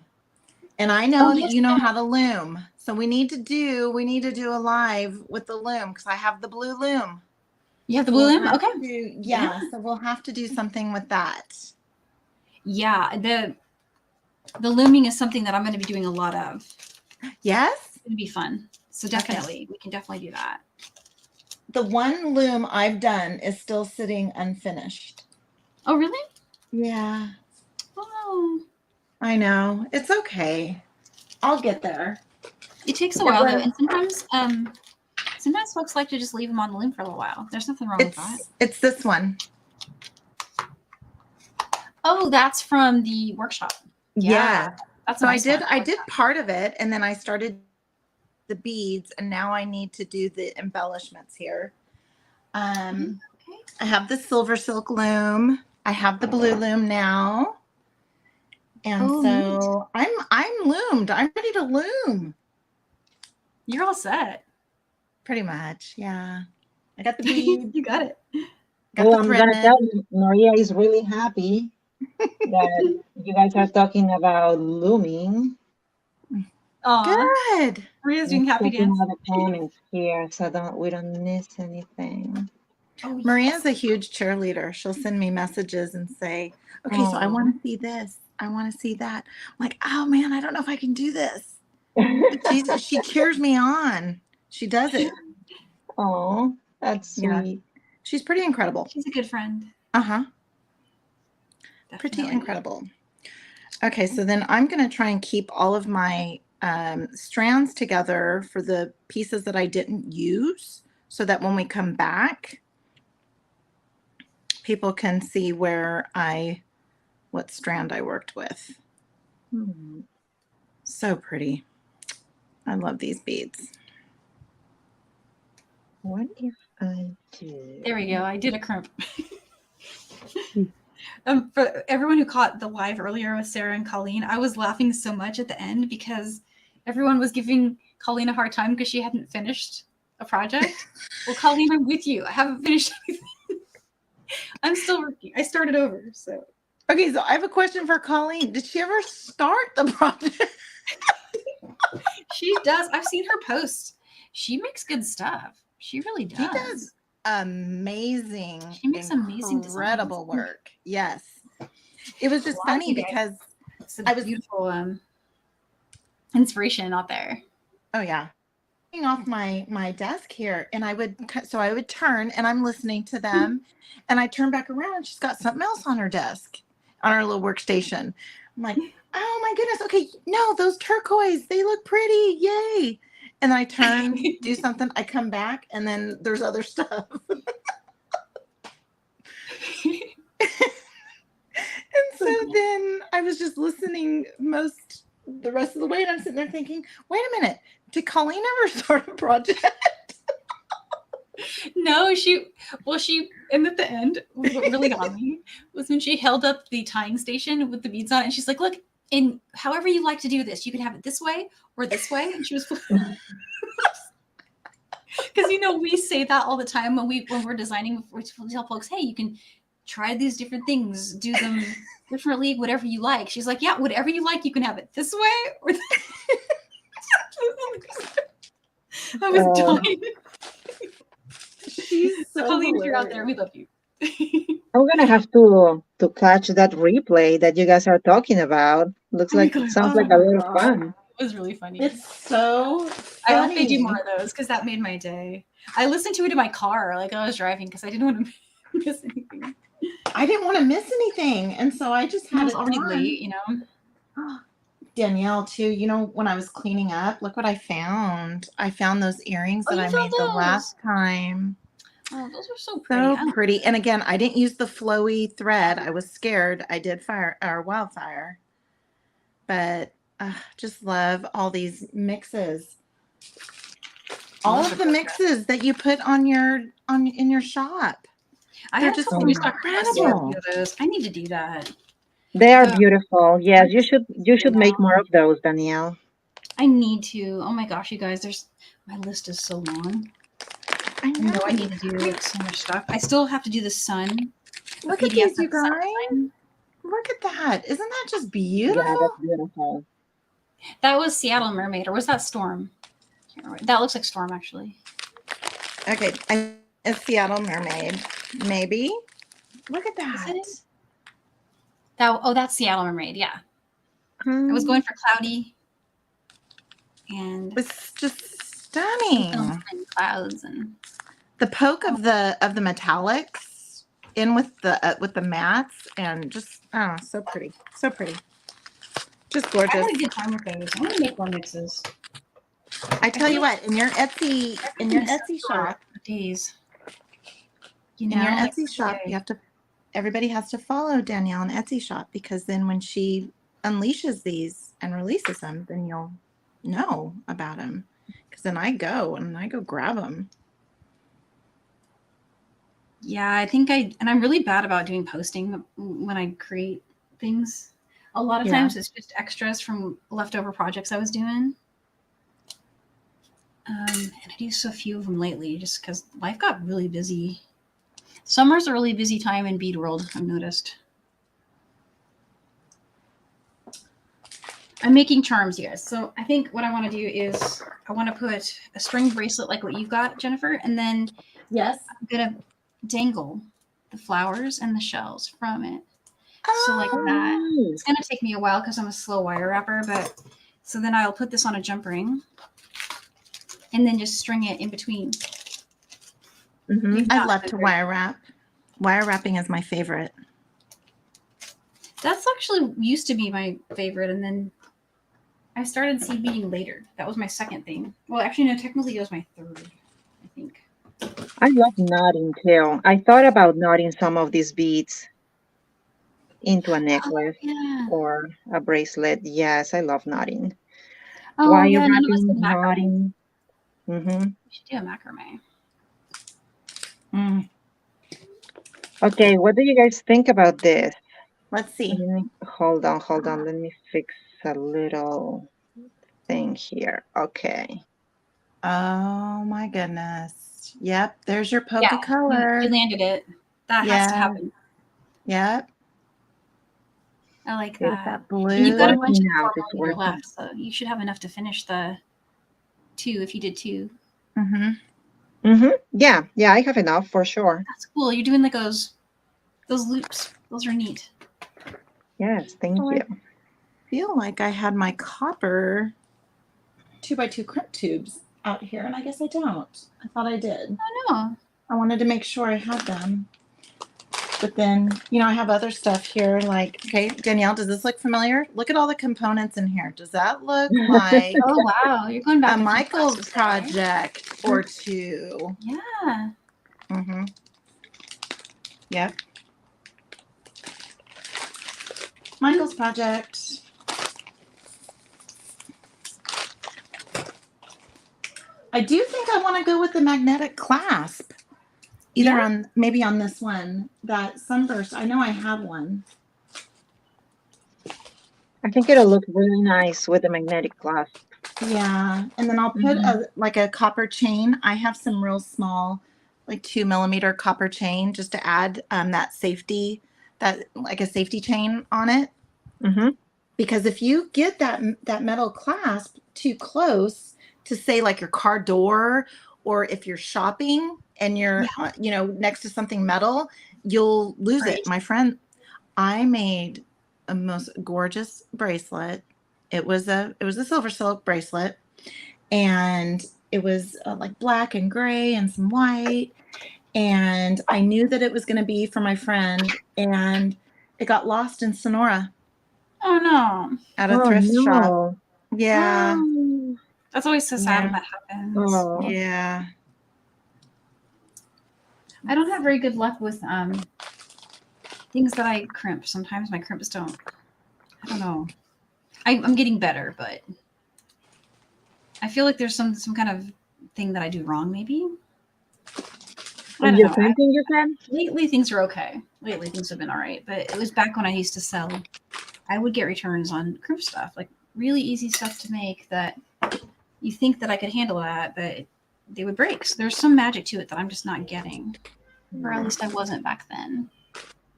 and I know that you know how to loom. So we need to do a live with the loom, because I have the blue loom. You have the blue loom? Okay. So we'll have to do something with that. Yeah, The looming is something that I'm going to be doing a lot of. Yes? It's going to be fun. So definitely, we can definitely do that. The one loom I've done is still sitting unfinished. Oh, really? Yeah. Oh, I know. It's okay. I'll get there. it takes a while though, and sometimes folks like to just leave them on the loom for a little while. There's nothing wrong with that. It's this one. Oh, that's from the workshop. Yeah. That's So a nice I one. did part of it, and then I started the beads, and now I need to do the embellishments here. Okay. I have the silver silk loom. I have the blue loom now. And so I'm loomed. I'm ready to loom. You're all set. Pretty much. Yeah. I got the bead. You got it. Got Oh, the I'm thread. gonna tell you, Maria is really happy that you guys are talking about looming. Aw, Good. Maria's doing happy Checking dance. all the comments here so we don't miss anything. Oh, Maria's a huge cheerleader. She'll send me messages and say, okay, so I want to see this. I want to see that. I'm like, oh man, I don't know if I can do this. But she cheers me on. She does it. Oh, that's Yeah. sweet. She's pretty incredible. She's a good friend. Uh-huh. Pretty Definitely. incredible. Okay, so then I'm going to try and keep all of my strands together for the pieces that I didn't use so that when we come back, people can see what strand I worked with. So pretty. I love these beads. What if I do? There we go. I did a crimp. For everyone who caught the live earlier with Sarah and Colleen, I was laughing so much at the end because everyone was giving Colleen a hard time because she hadn't finished a project. Well, Colleen, I'm with you. I haven't finished anything. I'm still working. I started over. So Okay, so I have a question for Colleen. Did she ever start the project? she does. I've seen her post. She makes good stuff. She really does. She does amazing. She makes amazing incredible designs. work. Yes. It was just funny because it's a beautiful inspiration out there. Oh yeah. Off my desk here, and I would turn, and I'm listening to them, and I turn back around, and she's got something else on her desk, on her little workstation. I'm like, oh my goodness, okay, no, those turquoise, they look pretty, yay! And then I turn, do something, I come back, and then there's other stuff. And so then I was just listening the rest of the way, and I'm sitting there thinking, wait a minute, did Colleen ever start a project? No, and at the end, what really got me was when she held up the tying station with the beads on it, and she's like, look, and however you like to do this, you can have it this way or this way. And she was, because we say that all the time when we're designing, we tell folks, hey, you can try these different things, do them differently, whatever you like. She's like, yeah, whatever you like, you can have it this way or I was dying. She's so Colleen, if you're out there, we love you. I'm gonna have to catch that replay that you guys are talking about. Sounds like a lot of fun. It was really funny. It's so funny. I hope they do more of those because that made my day. I listened to it in my car, like I was driving, because I didn't want to miss anything. I didn't want to miss anything, and so I just had it was already late, Danielle, too, when I was cleaning up, look what I found. I found those earrings that I made the last time. Oh, those are so pretty. So pretty. And again, I didn't use the flowy thread. I was scared. I did wildfire. But just love all these mixes. All of the mixes that you put in your shop. They're just incredible. I need to do that. They are beautiful. Yes, you should make more of those, Danielle. I need to. Oh my gosh, you guys, my list is so long. I know I need to do so much stuff. I still have to do the sun. Look at these, you guys. Look at that. Isn't that just beautiful? Yeah, that's beautiful. That was Seattle Mermaid, or was that Storm? That looks like Storm, actually. Okay, it's Seattle Mermaid. Maybe. Look at that. That's Seattle Mermaid, yeah. I was going for cloudy, and It's just some films stunning. and clouds and The poke of the metallics in with the mats and just so pretty, so pretty, just I gorgeous. had a good time with those. I want to make more mixes. I tell you what, in your Etsy shop, Days. You in your know, like Etsy shop, you have to. Everybody has to follow Danielle on Etsy shop, because then when she unleashes these and releases them, then you'll know about them. Because then I go grab them. Yeah, I think I'm really bad about doing posting when I create things. A lot of Yeah. times it's just extras from leftover projects I was doing. And I do so few of them lately just because life got really busy. Summer's a really busy time in bead world, I've noticed. I'm making charms, you guys. So I think what I want to do is I want to put a string bracelet like what you've got, Jennifer, and then Yes. I'm going to dangle the flowers and the shells from it. So like Oh, that. It's going to take me a while because I'm a slow wire wrapper, but so then I'll put this on a jump ring and then just string it in between. I'd love to wire wrap. Wire wrapping is my favorite. That's actually used to be my favorite, and then I started seed beading later. That was my second thing. Well, actually, no, technically it was my third, I think. I love knotting too. I thought about knotting some of these beads into a necklace Yeah. or a bracelet. Yes, I love knotting. Oh, Wire yeah, none of us wrapping, did macrame. knotting. We should do a macrame. Okay, what do you guys think about this? Let's see. Hold on. Let me fix a little thing here. Okay. Oh my goodness. Yep, there's your poke of color. You landed it. That has to happen. Yep. I like With that. that blue. And you've got a bunch of out. 4 millimeter left, so you should have enough to finish the 2 if you did 2. Yeah, I have enough for sure. That's cool. You're doing like those loops. Those are neat. Yes, thank you. I feel like I had my copper 2x2 crimp tubes out here, and I guess I don't. I thought I did. Oh no. I wanted to make sure I had them. But then, I have other stuff here. Like, okay, Danielle, does this look familiar? Look at all the components in here. Does that look like Oh wow, you're going back a a few Michael's classes there, right? project or two? Yeah. Yep. Michael's project. I do think I want to go with the magnetic clasp. Either maybe on this one, that sunburst. I know I have one. I think it'll look really nice with the magnetic clasp. Yeah, and then I'll put a copper chain. I have some real small, like 2 millimeter copper chain, just to add that safety, like a safety chain on it. Because if you get that metal clasp too close to, say, like your car door, or if you're shopping and you're next to something metal, you'll lose it. My friend, I made a most gorgeous bracelet. It was a silver silk bracelet, and it was like black and gray and some white, and I knew that it was going to be for my friend, and it got lost in Sonora. Oh no. At a thrift shop. Yeah. That's always so sad when that happens. Yeah. I don't have very good luck with things that I crimp. Sometimes my crimps don't. I don't know. I'm getting better, but I feel like there's some kind of thing that I do wrong, maybe. I don't know. You said? Lately things are okay. Lately things have been all right, but it was back when I used to sell. I would get returns on crimp stuff, like really easy stuff to make that you think that I could handle that, but they would break. So there's some magic to it that I'm just not getting, or at least I wasn't back then.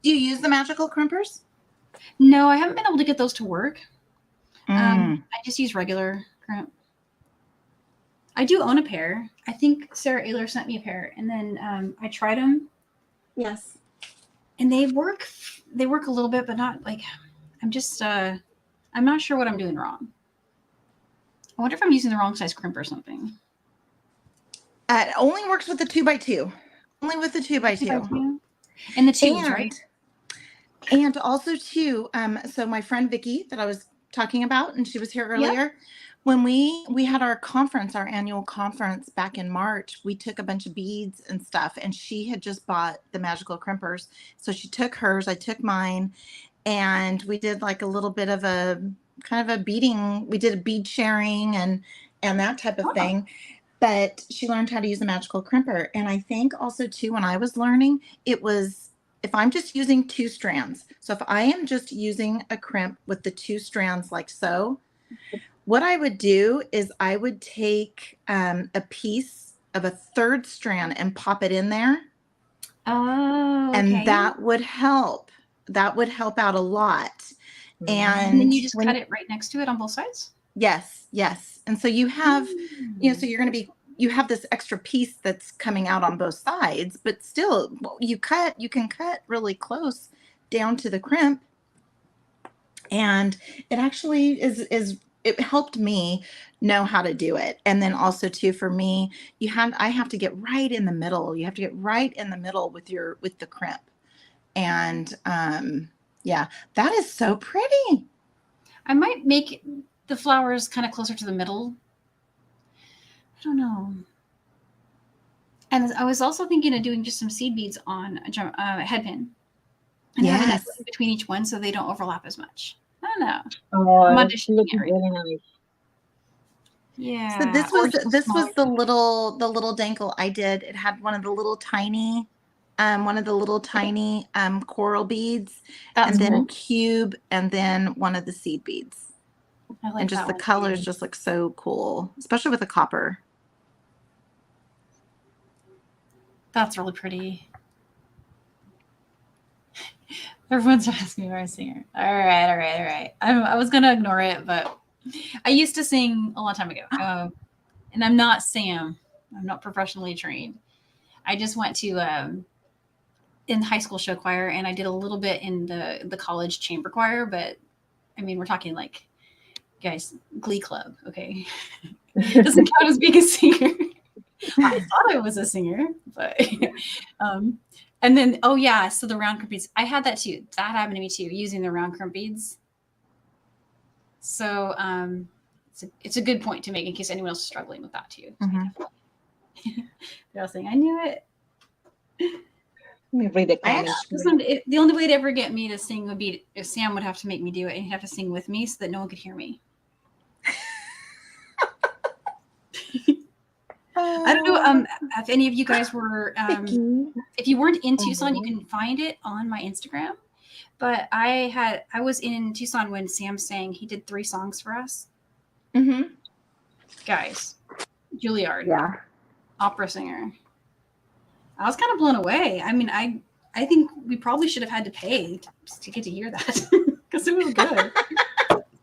Do you use the magical crimpers? No, I haven't been able to get those to work. I just use regular crimp. I do own a pair. I think Sarah Ayler sent me a pair, and then I tried them. Yes. And they work a little bit, but not like, I'm just, I'm not sure what I'm doing wrong. I wonder if I'm using the wrong size crimp or something. It only works with the 2x2. Only with the 2x2. And the twos, right? And also too, so my friend Vicky that I was talking about, and she was here earlier. When we had our conference, our annual conference back in March, we took a bunch of beads and stuff, and she had just bought the magical crimpers. So she took hers, I took mine, and we did like a little bit of a kind of a beading. We did a bead sharing and that type of thing. But she learned how to use a magical crimper. And I think also too, when I was learning, it was, if I'm just using 2 strands. So if I am just using a crimp with the 2 strands like so, what I would do is I would take a piece of a 3rd strand and pop it in there. Oh, okay. And that would help. That would help out a lot. And then you just cut it right next to it on both sides? Yes, yes. And so you have, you know, so you're going to be, you have this extra piece that's coming out on both sides, but still you can cut really close down to the crimp. And it actually it helped me know how to do it. And then also too, for me, I have to get right in the middle. You have to get right in the middle with the crimp. And yeah, that is so pretty. I might make the flowers kind of closer to the middle. I don't know. And I was also thinking of doing just some seed beads on a head pin. And having that in between each one so they don't overlap as much. I don't know. Oh, I'm it's looking really nice. Yeah. So this was the little dankle I did. It had one of the little tiny coral beads, and then a cube, and then one of the seed beads. I like and just the colors just look so cool, especially with the copper. That's really pretty. Everyone's asking me where I sing. All right. I was gonna ignore it, but I used to sing a long time ago. And I'm not Sam. I'm not professionally trained. I just went to in high school show choir, and I did a little bit in the college chamber choir. But I mean, we're talking like, guys, Glee Club. Okay, doesn't count as being a singer. I thought I was a singer, but and then so the round crimp beads, I had that too. That happened to me too, using the round crimp beads. So it's a good point to make in case anyone else is struggling with that too. They're all saying, I knew it. Let me read the comments. The only way to ever get me to sing would be if Sam would have to make me do it, and he'd have to sing with me so that no one could hear me. I don't know if any of you guys were, if you weren't in Tucson, you can find it on my Instagram. But I was in Tucson when Sam sang. He did 3 songs for us. Mm-hmm. Guys, Juilliard, opera singer. I was kind of blown away. I mean, I think we probably should have had to pay to get to hear that because it was good,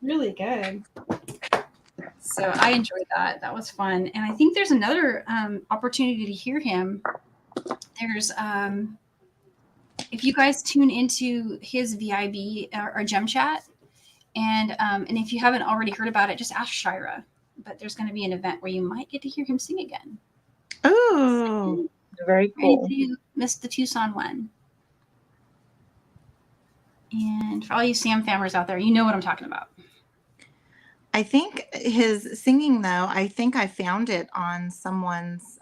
really good. So I enjoyed that. That was fun. And I think there's another opportunity to hear him. There's if you guys tune into his VIB or Gem Chat, and if you haven't already heard about it, just ask Shira. But there's going to be an event where you might get to hear him sing again. Oh, very cool. If you missed the Tucson one. And for all you Sam famers out there, you know what I'm talking about. I think his singing, though, I think I found it on someone's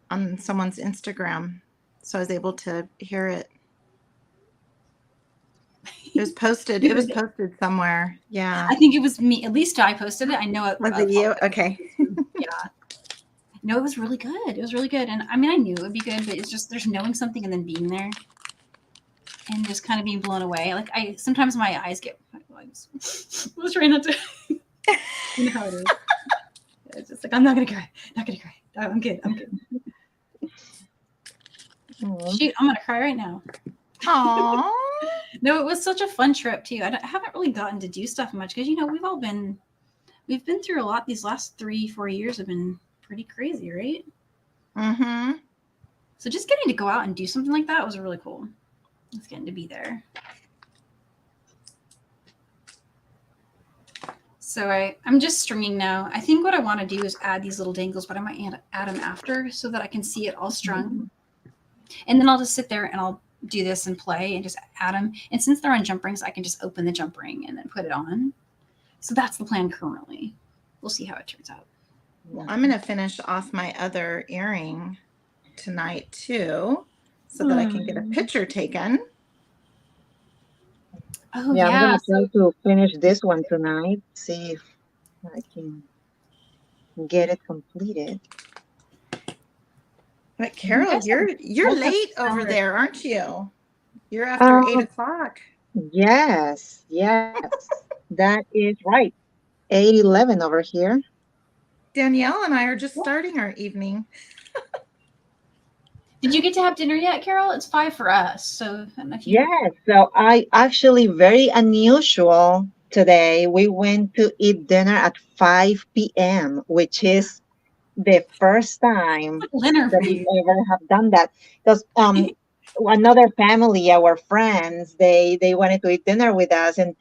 Instagram, so I was able to hear it. It was posted. It was posted somewhere. Yeah, I think it was me. At least I posted it. I know it was it you. Okay. Yeah. No, it was really good. It was really good, and I mean, I knew it would be good, but it's just there's knowing something and then being there, and just kind of being blown away. Like sometimes my eyes get. I was trying not to. You know how it is. It's just like I'm not gonna cry. Not gonna cry. I'm good. Shoot, I'm gonna cry right now. Aww. No, it was such a fun trip too. I haven't really gotten to do stuff much because we've been through a lot. These last 3-4 years have been pretty crazy, right? Mm-hmm. So just getting to go out and do something like that was really cool. Just getting to be there. So I'm just stringing now. I think what I want to do is add these little dangles, but I might add them after so that I can see it all strung. And then I'll just sit there and I'll do this and play and just add them. And since they're on jump rings, I can just open the jump ring and then put it on. So that's the plan currently. We'll see how it turns out. Well, I'm going to finish off my other earring tonight too, so that I can get a picture taken. Oh, yeah, I'm gonna try So to finish this one tonight. See if I can get it completed. But Carol, guys you're both have late over summer. there, aren't you? You're after 8 Um, o'clock. yes, that is right. 8:11 over here. Danielle and I are just starting our evening. Did you get to have dinner yet, Carol? It's 5 for us. So I don't know if you Yes, so I actually very unusual today. We went to eat dinner at 5 p.m., which is the first time dinner that for we you. ever have done that. Because another family, our friends, they wanted to eat dinner with us, and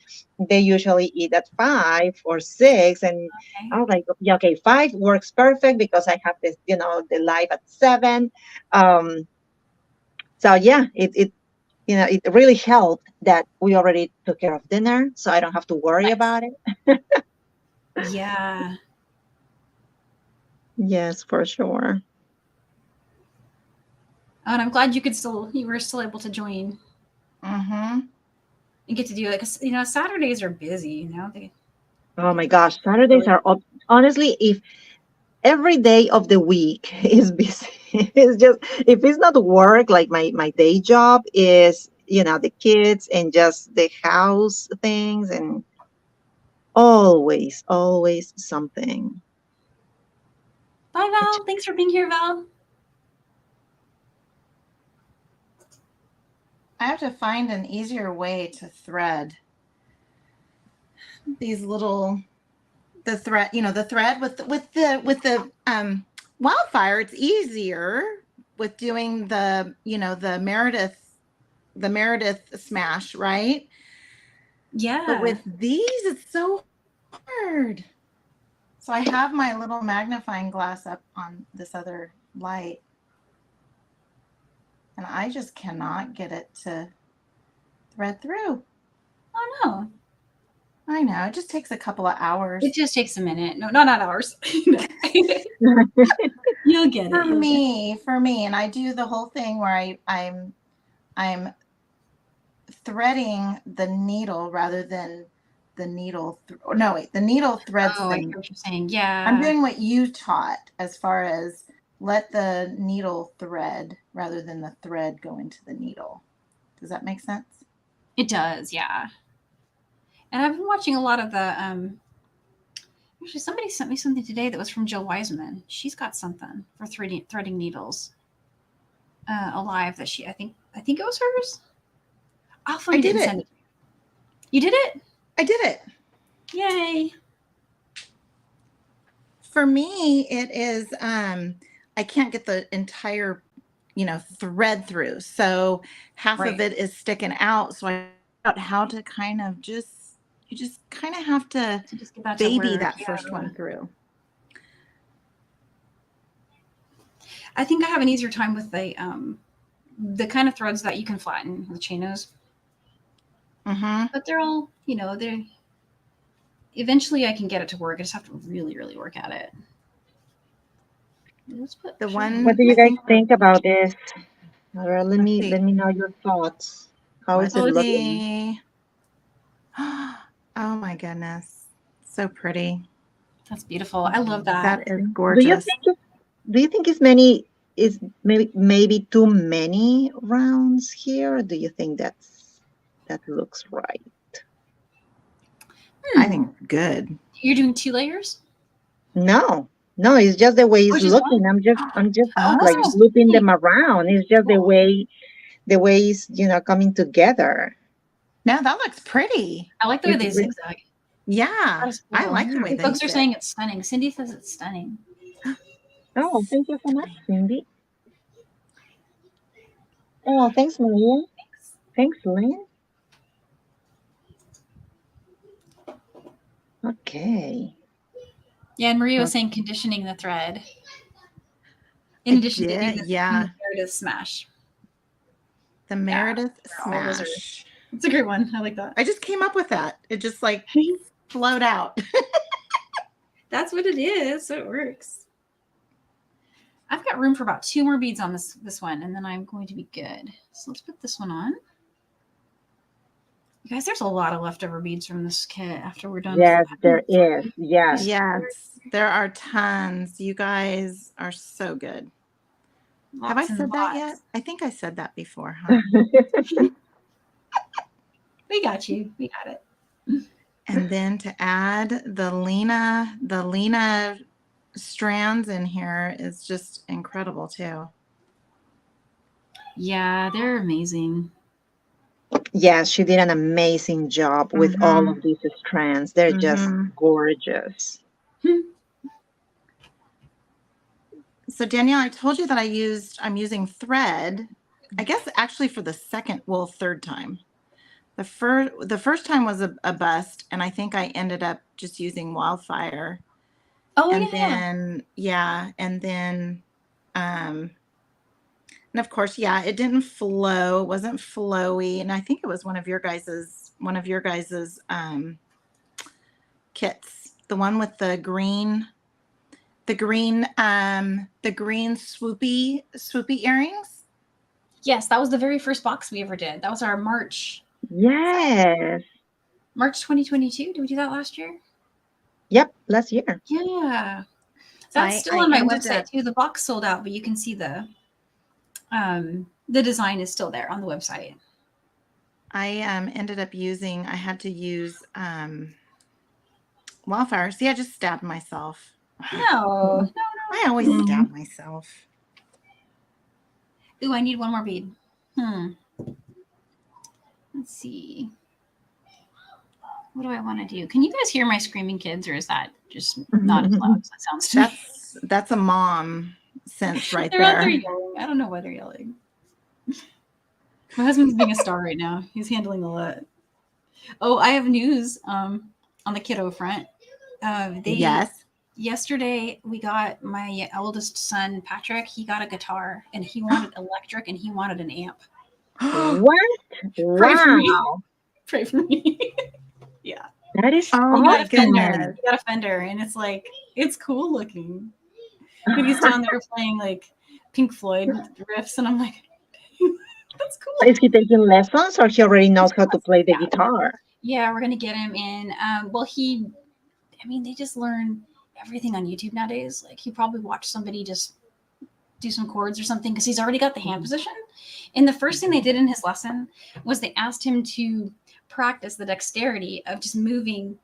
they usually eat at 5 or 6. And I was like, yeah, okay, 5 works perfect because I have this, the live at 7. Um, so yeah, it really helped that we already took care of dinner, so I don't have to worry about it. Yeah. Yes, for sure. And I'm glad you were still able to join Mm-hmm. and get to do it. Because, Saturdays are busy, Oh my gosh, Saturdays are honestly, if every day of the week is busy. It's just if it's not work, like my day job is, the kids and just the house things, and always something. Bye, Val. Thanks for being here, Val. I have to find an easier way to thread these the thread with the wildfire. It's easier with doing the Meredith smash, right? Yeah. But with these, it's so hard. So I have my little magnifying glass up on this other light, and I just cannot get it to thread through. Oh, no. I know, it just takes a couple of hours. It just takes a minute. No, not hours. You'll get it. For me, and I do the whole thing where I'm threading the needle rather than the needle. No, wait, the needle threads. Oh, I get what you're saying. Yeah. I'm doing what you taught as far as let the needle thread rather than the thread go into the needle. Does that make sense? It does, yeah. And I've been watching a lot of the actually somebody sent me something today that was from Jill Wiseman. She's got something for threading needles. Alive that I think it was hers. I'll find it and send it. You did it? I did it. Yay. For me, it is I can't get the entire thread through. So half of it is sticking out. So I figured out how to kind of you just kind of have to just get that baby that first one through. I think I have an easier time with the kind of threads that you can flatten with chain nose. Mm-hmm. But they're all, they're eventually I can get it to work. I just have to really, really work at it. What do you guys think about this? Let me know your thoughts. How is it looking? Oh my goodness. So pretty. That's beautiful. I love that. That is gorgeous. Do you think it's maybe too many rounds here? Or do you think that looks right? I think it's good. You're doing 2 layers? No, it's just the way it's looking. I'm just like looping them around. It's just the way it's coming together. No, that looks pretty. I like the way they zigzag. Yeah, cool. I like the way folks are saying it's stunning. Cindy says it's stunning. Oh, thank you so much, Cindy. Oh, thanks, Maria. Thanks, Lynn. Okay. Yeah, and Maria was saying conditioning the thread in addition to doing the Meredith smash. The Meredith all those smash. It's a great one. I like that. I just came up with that. It just like flowed out. That's what it is. So it works. I've got room for about 2 more beads on this one, and then I'm going to be good. So let's put this one on. You guys, there's a lot of leftover beads from this kit after we're done. Yes, there is. Yes. Yes, there are tons. You guys are so good. Have I said that yet? I think I said that before, huh? We got you. We got it. And then to add the Lena strands in here is just incredible too. Yeah, they're amazing. Yes, she did an amazing job with all of these strands. They're just gorgeous. So Danielle, I told you that I'm using thread, I guess actually for the third time. The first time was a bust, and I think I ended up just using wildfire. Oh, and then and of course, yeah, it didn't flow. It wasn't flowy, and I think it was one of your guys's kits, the one with the green swoopy earrings. Yes, that was the very first box we ever did. That was our March. Yes. March 2022. Did we do that last year? Yep, last year. Yeah. That's still on my website too. The box sold out, but you can see the design is still there on the website. I ended up using, I had to use wildfire. See, I just stabbed myself. No. I always stab myself. Ooh, I need one more bead. Let's see. What do I want to do? Can you guys hear my screaming kids, or is that just not as loud as it sounds to me? That's a mom sense right they're there. Out there yelling. I don't know why they're yelling. My husband's being a star right now. He's handling a lot. Oh, I have news on the kiddo front. Yesterday, we got my eldest son, Patrick. He got a guitar, and he wanted electric, and he wanted an amp. What? Pray for me. Pray for me. Yeah. That is awesome. He got a Fender, and it's like, it's cool looking. And he's down there playing like Pink Floyd riffs, and I'm like, that's cool. Is he taking lessons, or he already knows how to play the guitar? Yeah, we're gonna get him in. They just learn everything on YouTube nowadays. Like, he probably watched somebody just do some chords or something, because he's already got the hand position. And the first thing they did in his lesson was they asked him to practice the dexterity of just moving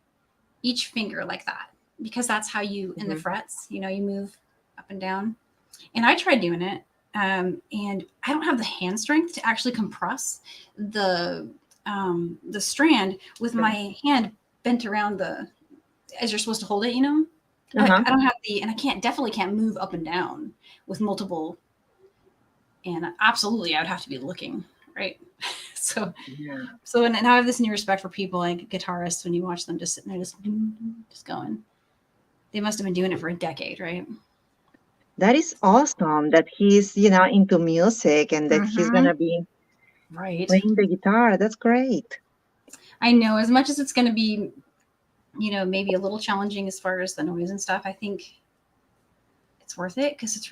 each finger like that, because that's how you, in the frets, you move up and down. And I tried doing it, and I don't have the hand strength to actually compress the strand with my hand bent around as you're supposed to hold it, I don't have and I definitely can't move up and down with multiple, and absolutely I would have to be looking, right? So now I have this new respect for people like guitarists. When you watch them just sitting there just going, they must have been doing it for a decade, right? That is awesome that he's into music, and that he's gonna be playing the guitar. That's great. I know, as much as it's gonna be maybe a little challenging as far as the noise and stuff, I think it's worth it, because it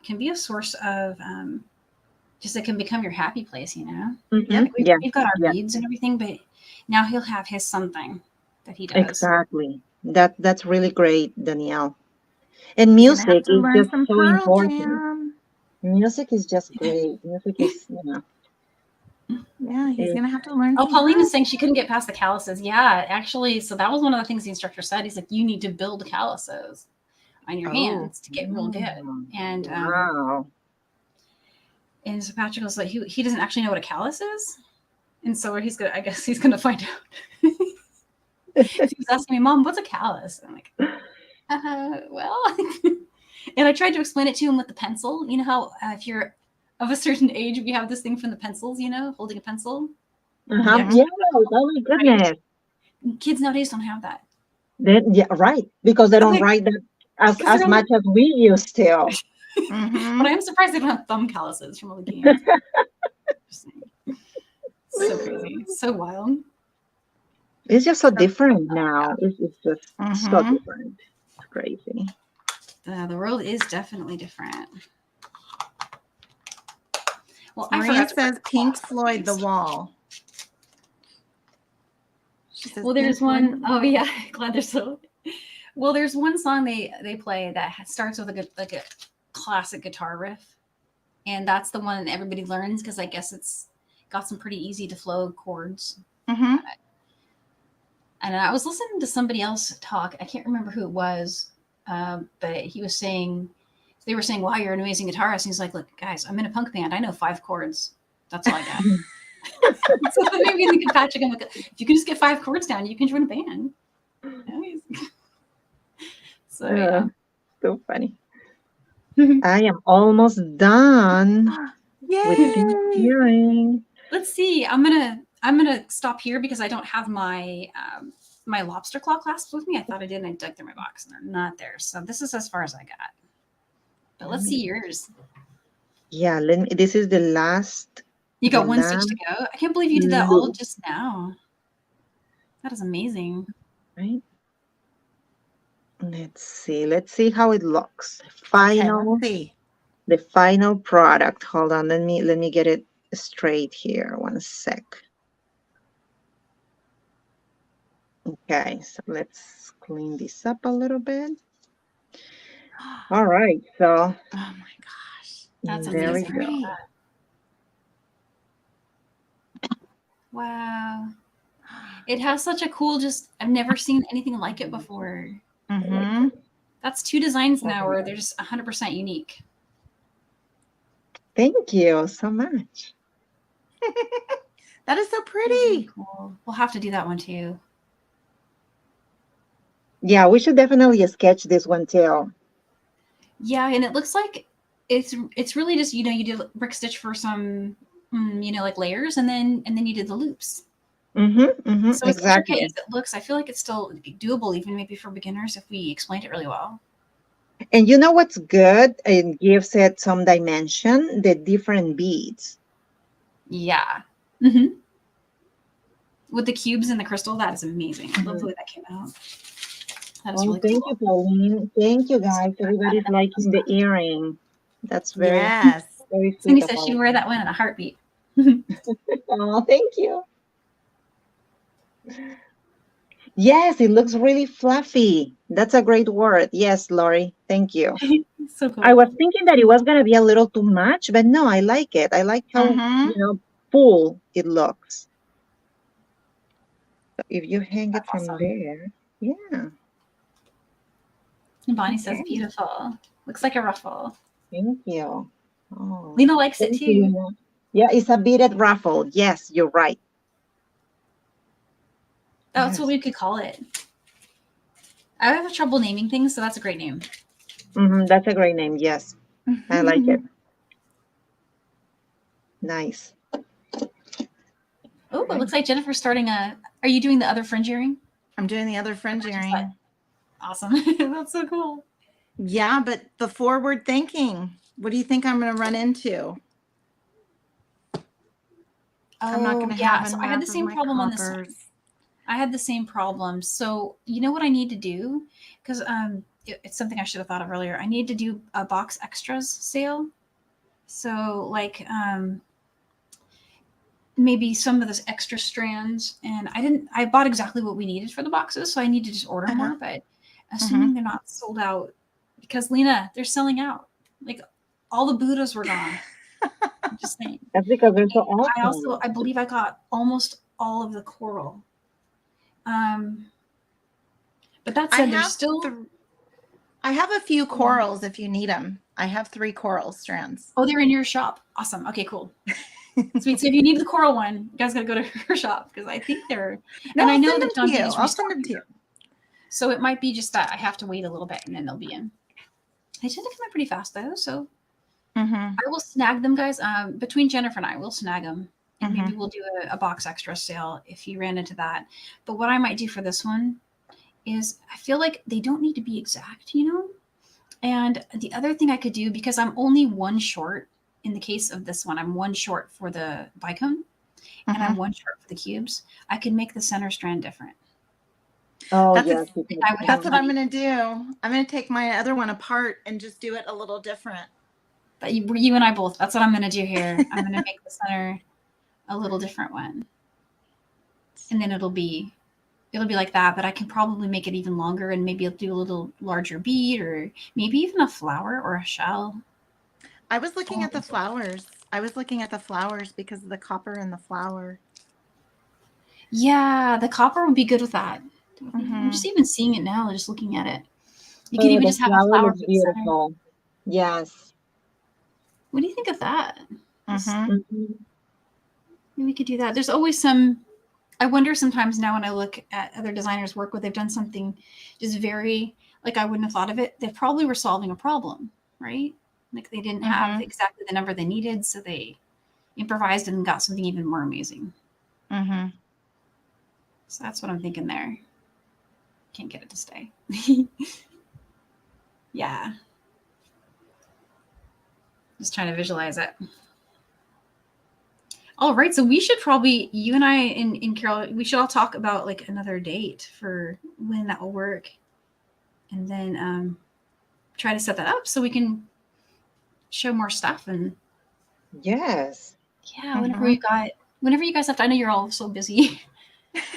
can be a source of it can become your happy place, We've got our beads and everything, but now he'll have his something that he does. Exactly. That's really great, Danielle. And music is just so important. Jam. Music is just great. Music is, Yeah, he's going to have to learn. Oh, Pauline is saying she couldn't get past the calluses. Yeah, actually, so that was one of the things the instructor said. He's like, you need to build calluses on your hands to get real good. And and so Patrick was like, he doesn't actually know what a callus is. And so he's gonna find out. He was asking me, Mom, what's a callus? And I'm like, well. And I tried to explain it to him with the pencil. You know how if you're of a certain age, we have this thing from the pencils, holding a pencil. Yeah, oh my goodness. Kids nowadays don't have that. Then, yeah, right. Because they I'm don't like, write that because they're as on much the, as we used to. but Mm-hmm. I am surprised they don't have thumb calluses from all the games. Just saying. So crazy. So wild. It's just so So, different now. It's just so mm-hmm. different. It's crazy. The world is definitely different. Well, I Maria forgot to bring says Pink cloth with Floyd, The these. Wall. She says Well, Pink there's Floyd. one oh yeah, glad there's so. Well, there's one song they play that starts with like a classic guitar riff, and that's the one everybody learns because I guess it's got some pretty easy to flow chords. Mm-hmm. And I was listening to somebody else talk. I can't remember who it was, but he was saying they were saying, "Wow, you're an amazing guitarist." And he's like, "Look, guys, I'm in a punk band. I know 5 chords. That's all I got." So then maybe in the Patrick, I'm like, if you can just get 5 chords down, you can join a band. So yeah. So funny. I am almost done with these Yay! earrings. Let's see. I'm gonna stop here because I don't have my my lobster claw clasps with me. I thought I did, and I dug through my box, and they're not there. So this is as far as I got. But let's see yours. Yeah, let me. This is the last. You The got one stitch last to go. I can't believe you did that all loop, just now. That is amazing. right? Let's see. Let's see how it looks. Okay, Final. let's see. The final product. Hold on. Let me get it straight here. One sec. Okay, so let's clean this up a little bit. All right, so Oh my gosh. That's there we amazing. go. Wow. It has such a cool, just, I've never seen anything like it before. Mm-hmm. That's 2 designs now where they're just 100% unique. Thank you so much. That is so That's really pretty. cool. We'll have to do that one too. Yeah, we should definitely sketch this one too. Yeah, and it looks like it's really just, you did brick stitch for some, like layers, and then you did the loops. So as Exactly. intricate as it looks, I feel like it's still doable, even maybe for beginners, if we explained it really well. And you know what's good? It gives it some dimension, the different beads. Yeah. Mm-hmm. With the cubes and the crystal, that is amazing. I love the way that came out. That is Oh, really thank cool. you, Pauline. Thank you, guys. Everybody's liking the earring. That's very, Yes. very Cindy sweet of says all she'd of wear you. that one in a heartbeat. Oh, thank you. Yes, it looks really fluffy. That's a great word. Yes, Lori. Thank you. So cool. I was thinking that it was going to be a little too much, but no, I like it. I like how, Mm-hmm. full it looks. So if you hang it That's from awesome. there, yeah. And Bonnie says Okay. beautiful. Looks like a ruffle. Thank you. Oh, Lena likes it thank too. you, Lena. Yeah, it's a beaded ruffle. Yes, you're right. That's Yes. what we could call it. I have trouble naming things, so that's a great name. That's a great name. Yes, I like it. Nice. Oh, it looks like Jennifer's starting a. Are you doing the other fringe earring? I'm doing the other fringe earring. Awesome. That's so cool. Yeah, but the forward thinking. What do you think I'm going to run into? I'm not going to have So I enough had the of same my problem on this one. coppers. I had the same problem. So you know what I need to do? Because it's something I should have thought of earlier. I need to do a box extras sale. So like maybe some of those extra strands, and I bought exactly what we needed for the boxes, so I need to just order more. But assuming they're not sold out, because Lena, they're selling out. Like all the Buddhas were gone. I'm just saying. That's because they're so awesome. I believe I got almost all of the coral. But that said, there's still. I have a few corals if you need them. I have 3 coral strands. Oh, they're in your shop. Awesome. Okay, cool. Sweet. So if you need the coral one, you guys gotta go to her shop because I think they're. No, and I I'll know send that them John to you. Beatty's I'll send them to you. So it might be just that I have to wait a little bit and then they'll be in. They tend to come in pretty fast though, so I will snag them, guys. Between Jennifer and I, we'll snag them, and maybe we'll do a box extra sale if you ran into that. But what I might do for this one is I feel like they don't need to be exact, And the other thing I could do, because I'm only one short in the case of this one, I'm one short for the bicone and I'm one short for the cubes. I could make the center strand different. Oh, That's yes. I would have That's what I'm money. going to do. I'm going to take my other one apart and just do it a little different. But you and I both, that's what I'm going to do here. I'm going to make the center a little different one. And then it'll be like that, but I can probably make it even longer and maybe I'll do a little larger bead or maybe even a flower or a shell. I was looking at the flowers. I was looking at the flowers because of the copper in the flower. Yeah, the copper would be good with that. I'm just even seeing it now, just looking at it. You could even the just have a flower flower looks for the center. beautiful. Yes. What do you think of that? Mhm. Maybe we could do that. There's always some. I wonder sometimes now when I look at other designers' work where they've done something just very, like I wouldn't have thought of it. They probably were solving a problem, right? Like they didn't have exactly the number they needed, so they improvised and got something even more amazing. So that's what I'm thinking there. Can't get it to stay. Yeah. Just trying to visualize it. All right, so we should probably, you and I and Carol, we should all talk about like another date for when that will work, and then try to set that up so we can show more stuff. And Yes. yeah, whenever you guys have to, I know you're all so busy.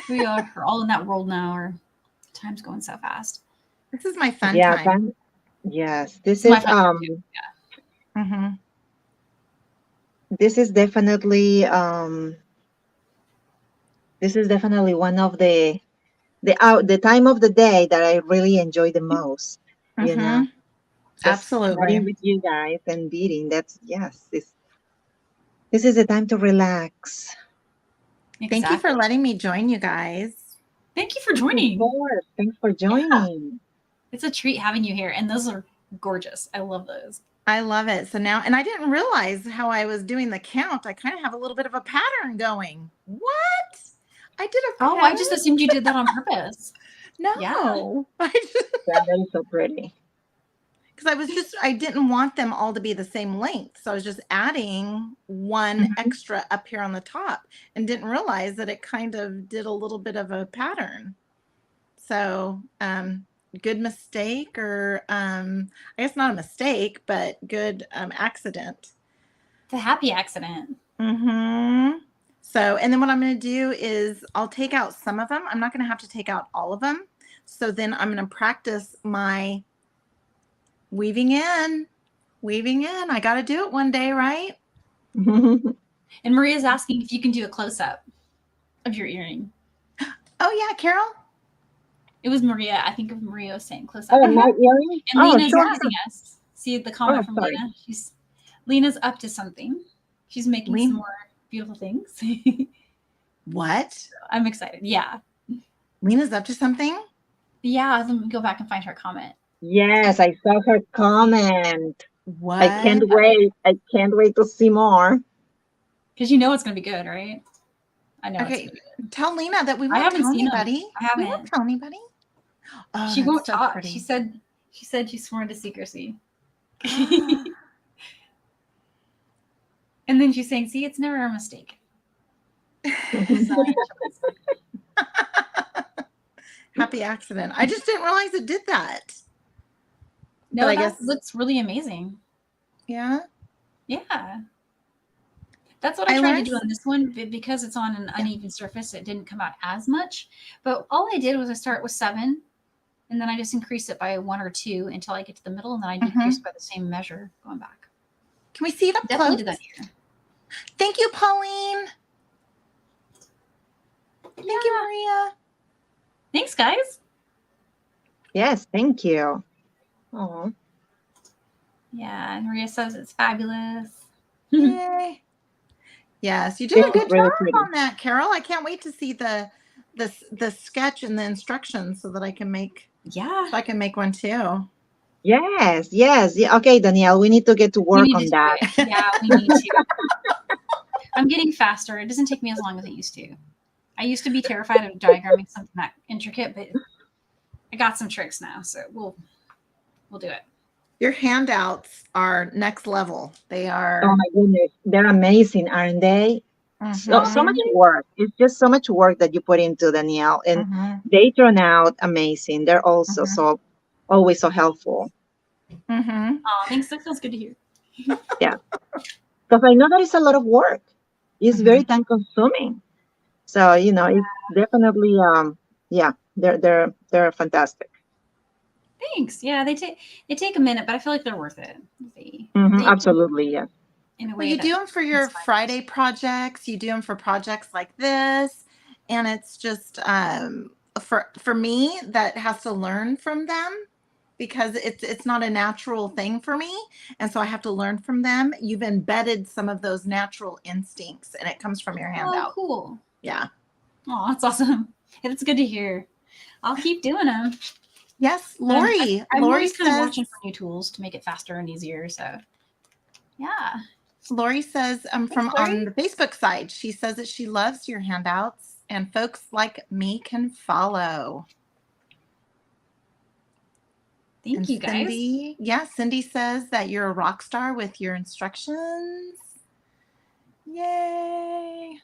We're all in that world now, or time's going so fast. This is my fun Yeah. time. Yes. This It's my is fun time too. Yeah. this is definitely one of the time of the day that I really enjoy the most. Just Absolutely. chatting with you guys and beading. That's this is a time to relax. Exactly. Thank you for letting me join you guys. Thank you for joining. Of course. Thanks for joining. Yeah. It's a treat having you here, and those are gorgeous. I love those. I love it. So now, and I didn't realize how I was doing the count. I kind of have a little bit of a pattern going. What? I did a pattern? Oh, I just assumed you did that on purpose. No. Yeah, that is so pretty. Because I didn't want them all to be the same length. So I was just adding one extra up here on the top and didn't realize that it kind of did a little bit of a pattern. So, good mistake, or I guess not a mistake, but good accident. It's a happy accident. So, and then what I'm going to do is I'll take out some of them. I'm not going to have to take out all of them. So then I'm going to practice my weaving in. I got to do it one day, right? And Maria's asking if you can do a close-up of your earring. Oh, yeah, Carol? It was Maria. I think of Maria was saying close-up. Oh, my earring? And Lena's teasing us. See the comment from sorry. Lena? Lena's up to something. She's making some more beautiful things. What? So I'm excited. Yeah. Lena's up to something? Yeah, let me go back and find her comment. Yes, I saw her comment. What? I can't wait. I can't wait to see more. Because you know it's going to be good, right? I know. Okay, tell Lena that we won't haven't tell seen anybody. I haven't. We won't tell anybody. Oh, she won't so talk. pretty. She said she's sworn to secrecy. And then she's saying, see, it's never a mistake. Happy accident. I just didn't realize it did that. No, I guess looks really amazing. Yeah. Yeah. That's what I tried to do on this one, because it's on an uneven surface. It didn't come out as much, but all I did was I start with 7, and then I just increased it by 1 or 2 until I get to the middle, and then I decreased by the same measure going back. Can we see it up Definitely close? did that here. Thank you, Pauline. Thank you, Maria. Thanks, guys. Yes, thank you. Oh. Yeah, and Maria says it's fabulous. Yay. Yes, you did a good job on that, Carol. I can't wait to see the sketch and the instructions so that I can make one too. Yes. Yeah. Okay, Danielle, we need to get to work on that. Yeah, we need to. I'm getting faster. It doesn't take me as long as it used to. I used to be terrified of diagramming something that intricate, but I got some tricks now, so we'll do it. Your handouts are next level. They are. Oh my goodness, they're amazing, aren't they? So much work. It's just so much work that you put into Danielle, and they turn out amazing. They're also always so helpful. Oh, thanks. That feels good to hear. Yeah, because I know that it's a lot of work. It's very time consuming. So it's definitely yeah, they're fantastic. Thanks. Yeah, they take a minute, but I feel like they're worth it. Absolutely, yeah. In a Well, way, you do them for your Friday projects. You do them for projects like this, and it's just for me that has to learn from them because it's not a natural thing for me, and so I have to learn from them. You've embedded some of those natural instincts, and it comes from your handout. Oh, cool. Yeah. Oh, that's awesome. It's good to hear. I'll keep doing them. Yes, Lori. I'm Lori always kind of says, watching for new tools to make it faster and easier. So, yeah. Lori says from Lori. on the Facebook side, she says that she loves your handouts and folks like me can follow. Thank you, guys. Cindy, Cindy says that you're a rock star with your instructions. Yay.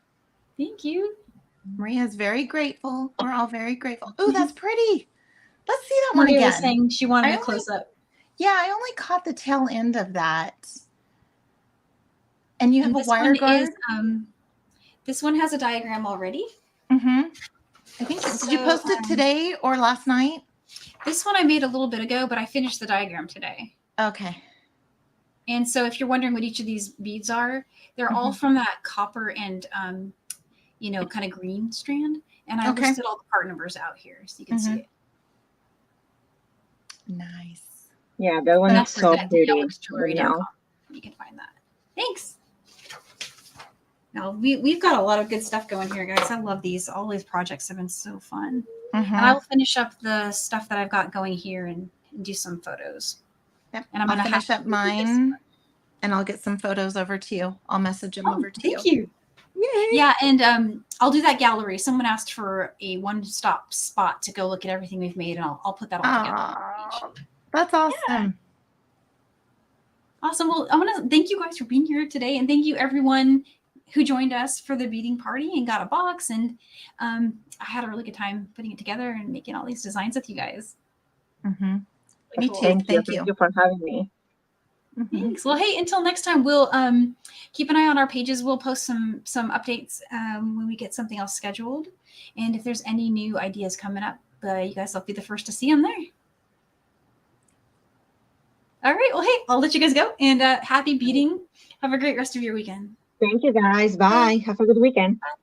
Thank you. Maria's very grateful. We're all very grateful. Oh, that's pretty. Let's see that one Maria again. was saying she wanted a close up. Yeah, I only caught the tail end of that. And you have a wire guard? This one has a diagram already. I think, did you post it today or last night? This one I made a little bit ago, but I finished the diagram today. Okay. And so if you're wondering what each of these beads are, they're all from that copper and, kind of green strand. And I listed all the part numbers out here so you can see it. Nice. Yeah, that one is so pretty. You can find that. Thanks. Now we've got a lot of good stuff going here, guys. I love these. All these projects have been so fun. And I will finish up the stuff that I've got going here and do some photos. Yep. And I'm going to finish up mine and I'll get some photos over to you. I'll message them over to you. Thank you. Yay. Yeah, and I'll do that gallery. Someone asked for a one-stop spot to go look at everything we've made, and I'll put that all together. That's awesome. Yeah. Awesome. Well, I want to thank you guys for being here today, and thank you everyone who joined us for the beading party and got a box. And I had a really good time putting it together and making all these designs with you guys. Me too. Thank you for having me. Thanks. Well, hey, until next time, we'll keep an eye on our pages. We'll post some updates when we get something else scheduled. And if there's any new ideas coming up, you guys will be the first to see them there. All right. Well, hey, I'll let you guys go. And happy beading. Have a great rest of your weekend. Thank you, guys. Bye. Have a good weekend. Bye.